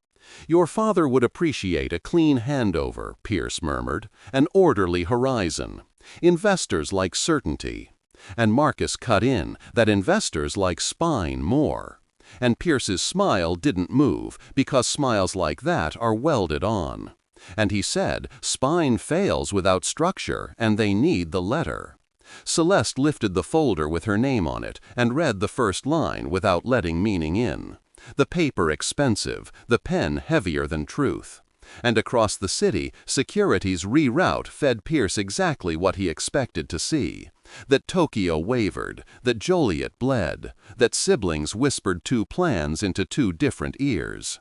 "Your father would appreciate a clean handover," Pierce murmured, "an orderly horizon. Investors like certainty." And Marcus cut in that investors like spine more. And Pierce's smile didn't move, because smiles like that are welded on. And he said, "Spine fails without structure, and they need the letter." Celeste lifted the folder with her name on it and read the first line without letting meaning in. The paper expensive, the pen heavier than truth. And across the city, security's reroute fed Pierce exactly what he expected to see. That Tokyo wavered, that Joliet bled, that siblings whispered two plans into two different ears.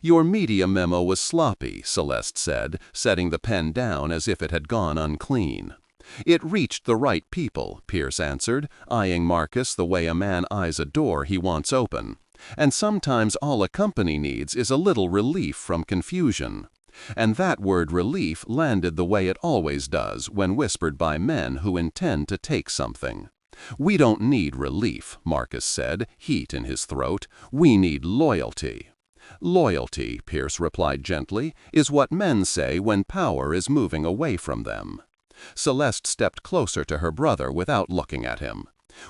"Your media memo was sloppy," Celeste said, setting the pen down as if it had gone unclean. "It reached the right people," Pierce answered, eyeing Marcus the way a man eyes a door he wants open. "And sometimes all a company needs is a little relief from confusion." And that word relief landed the way it always does when whispered by men who intend to take something. "We don't need relief," Marcus said, heat in his throat. "We need loyalty." "Loyalty," Pierce replied gently, "is what men say when power is moving away from them." Celeste stepped closer to her brother without looking at him.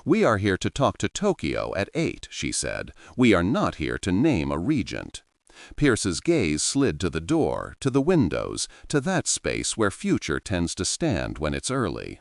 "We are here to talk to Tokyo at 8, she said. "We are not here to name a regent." Pierce's gaze slid to the door, to the windows, to that space where future tends to stand when it's early.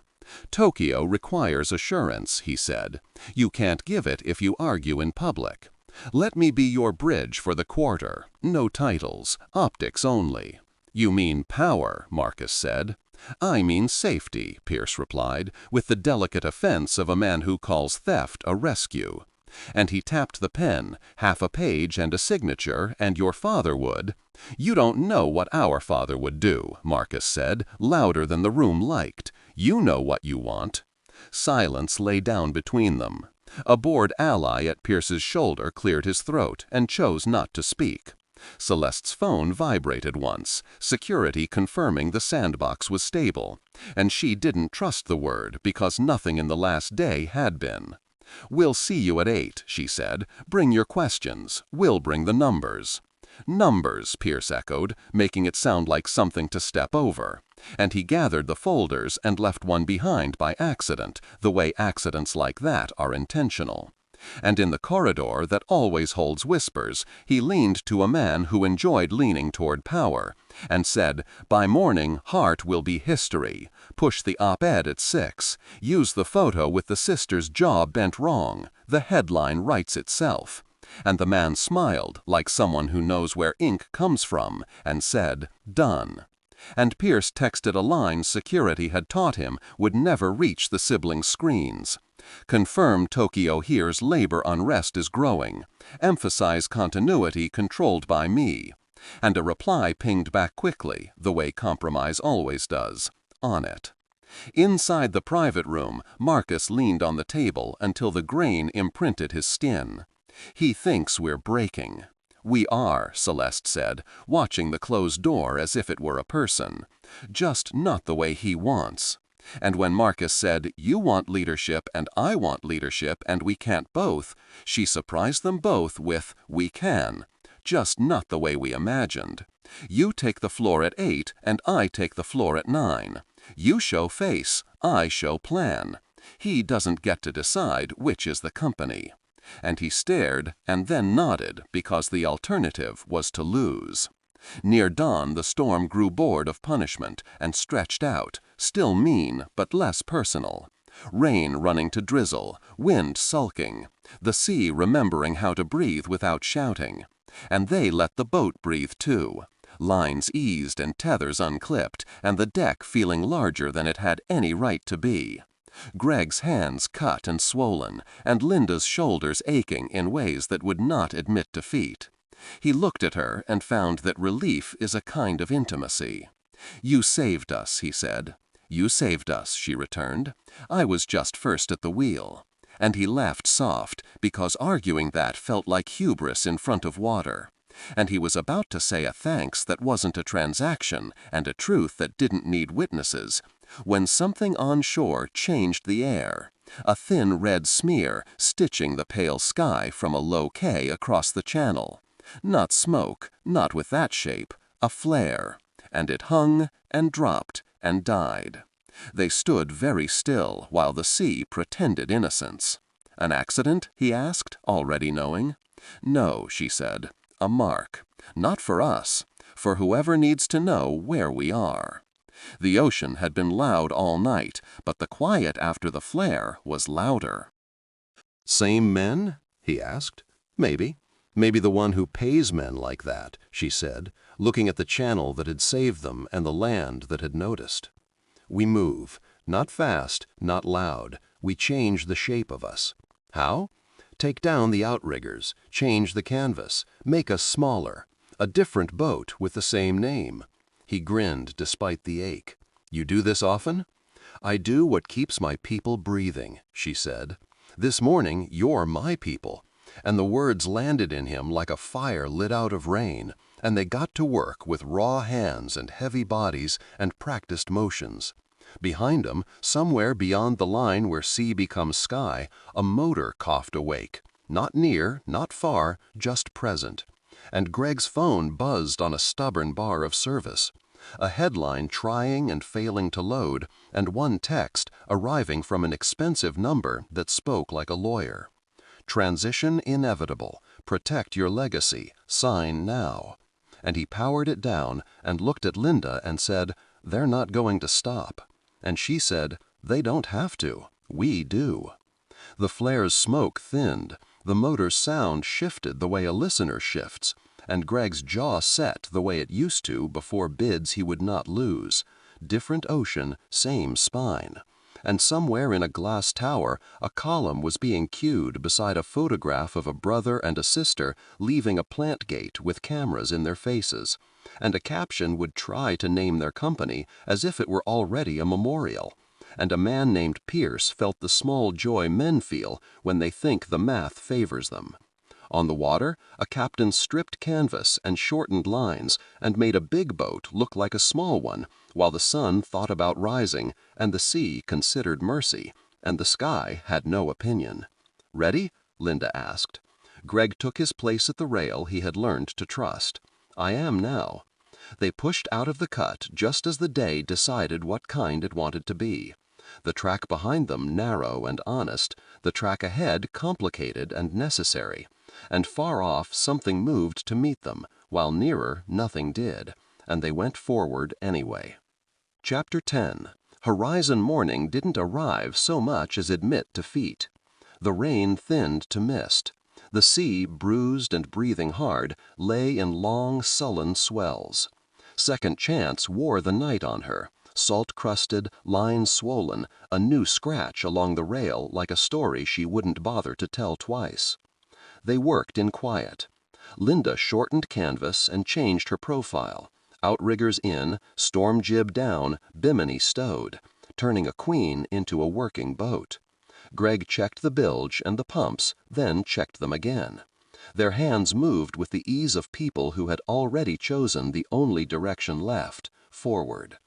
"Tokyo requires assurance," he said. "You can't give it if you argue in public. Let me be your bridge for the quarter. No titles, optics only." "You mean power," Marcus said. "I mean safety," Pierce replied, with the delicate offense of a man who calls theft a rescue. And he tapped the pen, half a page and a signature, and your father would. "You don't know what our father would do," Marcus said, louder than the room liked. "You know what you want." Silence lay down between them. A bored ally at Pierce's shoulder cleared his throat and chose not to speak. Celeste's phone vibrated once, security confirming the sandbox was stable, and she didn't trust the word because nothing in the last day had been. "We'll see you at 8, she said. "Bring your questions. We'll bring the numbers." "Numbers," Pierce echoed, making it sound like something to step over. And he gathered the folders and left one behind by accident, the way accidents like that are intentional. And in the corridor that always holds whispers, he leaned to a man who enjoyed leaning toward power, and said, "By morning, Hart will be history. Push the op-ed at 6. Use the photo with the sister's jaw bent wrong. The headline writes itself." And the man smiled, like someone who knows where ink comes from, and said, "Done." And Pierce texted a line security had taught him would never reach the sibling screens. "Confirm Tokyo hears labor unrest is growing. Emphasize continuity controlled by me." And a reply pinged back quickly, the way compromise always does. On it. Inside the private room, Marcus leaned on the table until the grain imprinted his skin. "He thinks we're breaking." "We are," Celeste said, watching the closed door as if it were a person. "Just not the way he wants." And when Marcus said, "You want leadership and I want leadership and we can't both," she surprised them both with, "We can. Just not the way we imagined. You take the floor at 8 and I take the floor at 9. You show face, I show plan. He doesn't get to decide which is the company." And he stared and then nodded because the alternative was to lose. Near dawn, the storm grew bored of punishment and stretched out, still mean but less personal. Rain running to drizzle, wind sulking, the sea remembering how to breathe without shouting. And they let the boat breathe too. Lines eased and tethers unclipped, and the deck feeling larger than it had any right to be. Greg's hands cut and swollen, and Lynda's shoulders aching in ways that would not admit defeat. He looked at her and found that relief is a kind of intimacy. "You saved us," he said. "You saved us," she returned. "I was just first at the wheel." And he laughed soft, because arguing that felt like hubris in front of water. And he was about to say a thanks that wasn't a transaction and a truth that didn't need witnesses, when something on shore changed the air. A thin red smear stitching the pale sky from a low quay across the channel. Not smoke, not with that shape, a flare. And it hung and dropped and died. They stood very still while the sea pretended innocence. "An accident?" he asked, already knowing. "No," she said. "A mark. Not for us. For whoever needs to know where we are." The ocean had been loud all night, but the quiet after the flare was louder. "Same men?" he asked. "Maybe. Maybe the one who pays men like that," she said, looking at the channel that had saved them and the land that had noticed. "We move. Not fast, not loud. We change the shape of us. How? Take down the outriggers, change the canvas, make us smaller. A different boat with the same name." He grinned despite the ache. "You do this often?" "I do what keeps my people breathing," she said. "This morning you're my people." And the words landed in him like a fire lit out of rain, and they got to work with raw hands and heavy bodies and practiced motions. Behind him, somewhere beyond the line where sea becomes sky, a motor coughed awake. Not near, not far, just present. And Greg's phone buzzed on a stubborn bar of service. A headline trying and failing to load, and one text arriving from an expensive number that spoke like a lawyer. "Transition inevitable. Protect your legacy. Sign now." And he powered it down and looked at Lynda and said, "They're not going to stop." And she said, "They don't have to. We do." The flare's smoke thinned. The motor's sound shifted the way a listener shifts, and Greg's jaw set the way it used to before bids he would not lose. Different ocean, same spine. And somewhere in a glass tower, a column was being cued beside a photograph of a brother and a sister leaving a plant gate with cameras in their faces. And a caption would try to name their company as if it were already a memorial. And a man named Pierce felt the small joy men feel when they think the math favors them. On the water, a captain stripped canvas and shortened lines and made a big boat look like a small one, while the sun thought about rising, and the sea considered mercy, and the sky had no opinion. "Ready?" Lynda asked. Greg took his place at the rail he had learned to trust. "I am now." They pushed out of the cut just as the day decided what kind it wanted to be. The track behind them narrow and honest, the track ahead complicated and necessary. And far off something moved to meet them, while nearer nothing did, and they went forward anyway. Chapter 10. Horizon morning didn't arrive so much as admit defeat. The rain thinned to mist. The sea, bruised and breathing hard, lay in long, sullen swells. Second Chance wore the night on her, salt-crusted, lines swollen, a new scratch along the rail like a story she wouldn't bother to tell twice. They worked in quiet. Lynda shortened canvas and changed her profile. Outriggers in, storm jib down, bimini stowed. turning a queen into a working boat. Greg checked the bilge and the pumps, then checked them again. Their hands moved with the ease of people who had already chosen the only direction left, forward.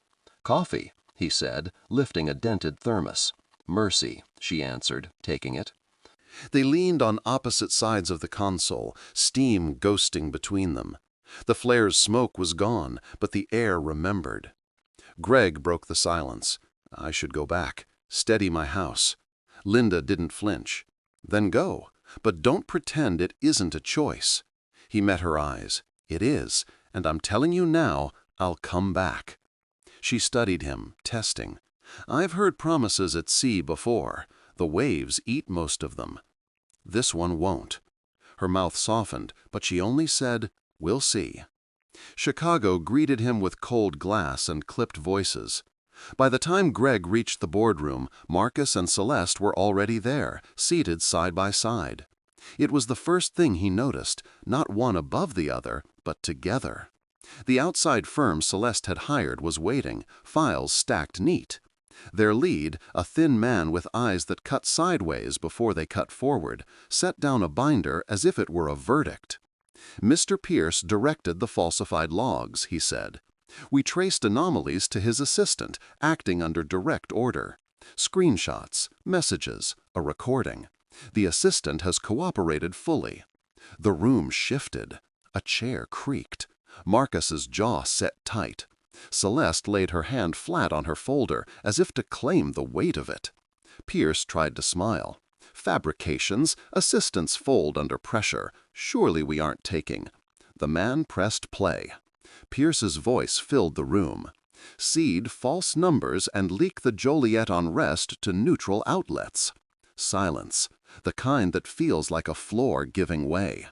"Coffee," he said, lifting a dented thermos. "Mercy," she answered, taking it. They leaned on opposite sides of the console, steam ghosting between them. The flare's smoke was gone, but the air remembered. Greg broke the silence. "I should go back. Steady my house." Lynda didn't flinch. "Then go. But don't pretend it isn't a choice." He met her eyes. "It is, and I'm telling you now, I'll come back." She studied him, testing. "I've heard promises at sea before. The waves eat most of them. This one won't." Her mouth softened, but she only said, "We'll see." Chicago greeted him with cold glass and clipped voices. By the time Greg reached the boardroom, Marcus and Celeste were already there, seated side by side. It was the first thing he noticed, not one above the other, but together. The outside firm Celeste had hired was waiting, files stacked neat. Their lead, a thin man with eyes that cut sideways before they cut forward, set down a binder as if it were a verdict. "Mr. Pierce directed the falsified logs," he said. "We traced anomalies to his assistant, acting under direct order. Screenshots, messages, a recording. The assistant has cooperated fully." The room shifted. A chair creaked. Marcus's jaw set tight. Celeste laid her hand flat on her folder, as if to claim the weight of it. Pierce tried to smile. "Fabrications, assistants fold under pressure. Surely we aren't taking." The man pressed play. Pierce's voice filled the room. "Seed false numbers and leak the Joliet on rest to neutral outlets." Silence, the kind that feels like a floor giving way.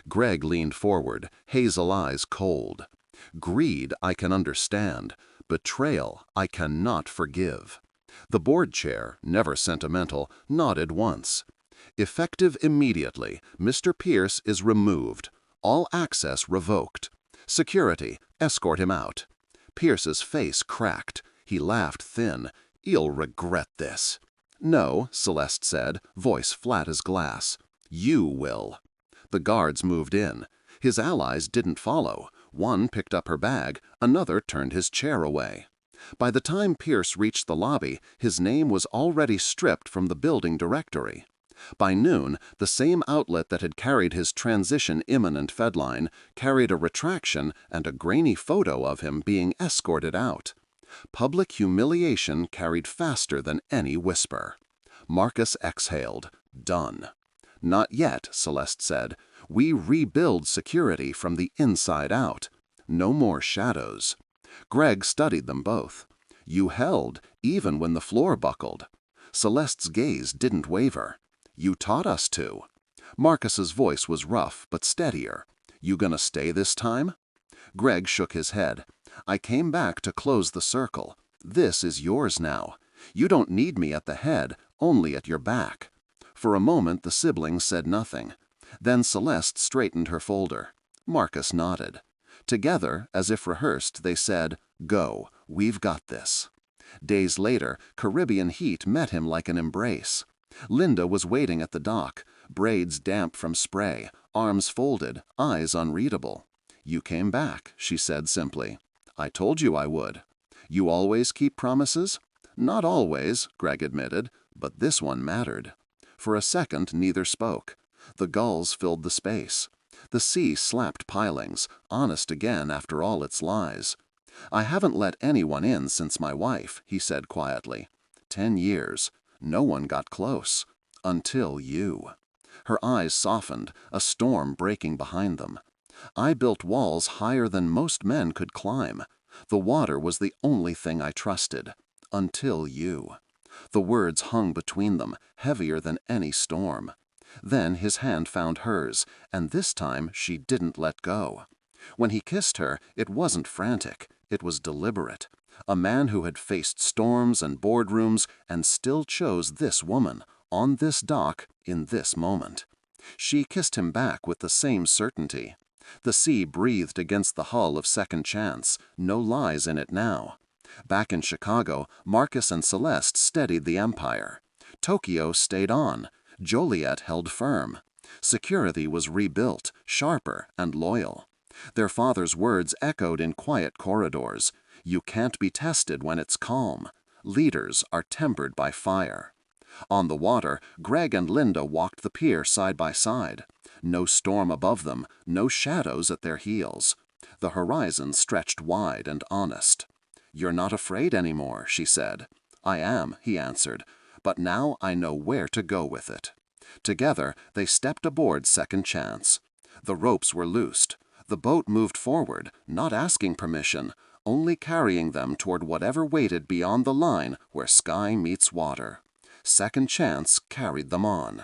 Greg leaned forward, hazel eyes cold. "Greed I can understand. Betrayal I cannot forgive." The board chair, never sentimental, nodded once. "Effective immediately. Mr. Pierce is removed. All access revoked. Security, escort him out." Pierce's face cracked. He laughed thin. "You'll regret this." "No," Celeste said, voice flat as glass. "You will." The guards moved in. His allies didn't follow. One picked up her bag, another turned his chair away. By the time Pierce reached the lobby, his name was already stripped from the building directory. By noon, the same outlet that had carried his transition imminent Fedline carried a retraction and a grainy photo of him being escorted out. Public humiliation carried faster than any whisper. Marcus exhaled. Done. "Not yet," Celeste said. "We rebuild security from the inside out. No more shadows." Greg studied them both. "You held, even when the floor buckled." Celeste's gaze didn't waver. "You taught us to." Marcus's voice was rough but steadier. "You gonna stay this time?" Greg shook his head. "I came back to close the circle. This is yours now. You don't need me at the head, only at your back." For a moment the siblings said nothing. Then Celeste straightened her folder. Marcus nodded. Together, as if rehearsed, they said, "Go, we've got this." Days later, Caribbean heat met him like an embrace. Lynda was waiting at the dock, braids damp from spray, arms folded, eyes unreadable. "You came back," she said simply. "I told you I would." "You always keep promises?" "Not always," Greg admitted, "but this one mattered." For a second, neither spoke. The gulls filled the space. The sea slapped pilings, honest again after all its lies. "I haven't let anyone in since my wife," he said quietly. 10 years. No one got close. Until you. Her eyes softened, a storm breaking behind them. "I built walls higher than most men could climb. The water was the only thing I trusted. Until you." The words hung between them, heavier than any storm. Then his hand found hers, and this time she didn't let go. When he kissed her, it wasn't frantic, it was deliberate. A man who had faced storms and boardrooms and still chose this woman, on this dock, in this moment. She kissed him back with the same certainty. The sea breathed against the hull of Second Chance, no lies in it now. Back in Chicago, Marcus and Celeste steadied the empire. Tokyo stayed on. Joliet held firm. Security was rebuilt, sharper and loyal. Their father's words echoed in quiet corridors. You can't be tested when it's calm. Leaders are tempered by fire. On the water, Greg and Lynda walked the pier side by side. No storm above them, no shadows at their heels. The horizon stretched wide and honest. "You're not afraid anymore," she said. "I am," he answered, "but now I know where to go with it." Together, they stepped aboard Second Chance. The ropes were loosed. The boat moved forward, not asking permission, only carrying them toward whatever waited beyond the line where sky meets water. Second Chance carried them on.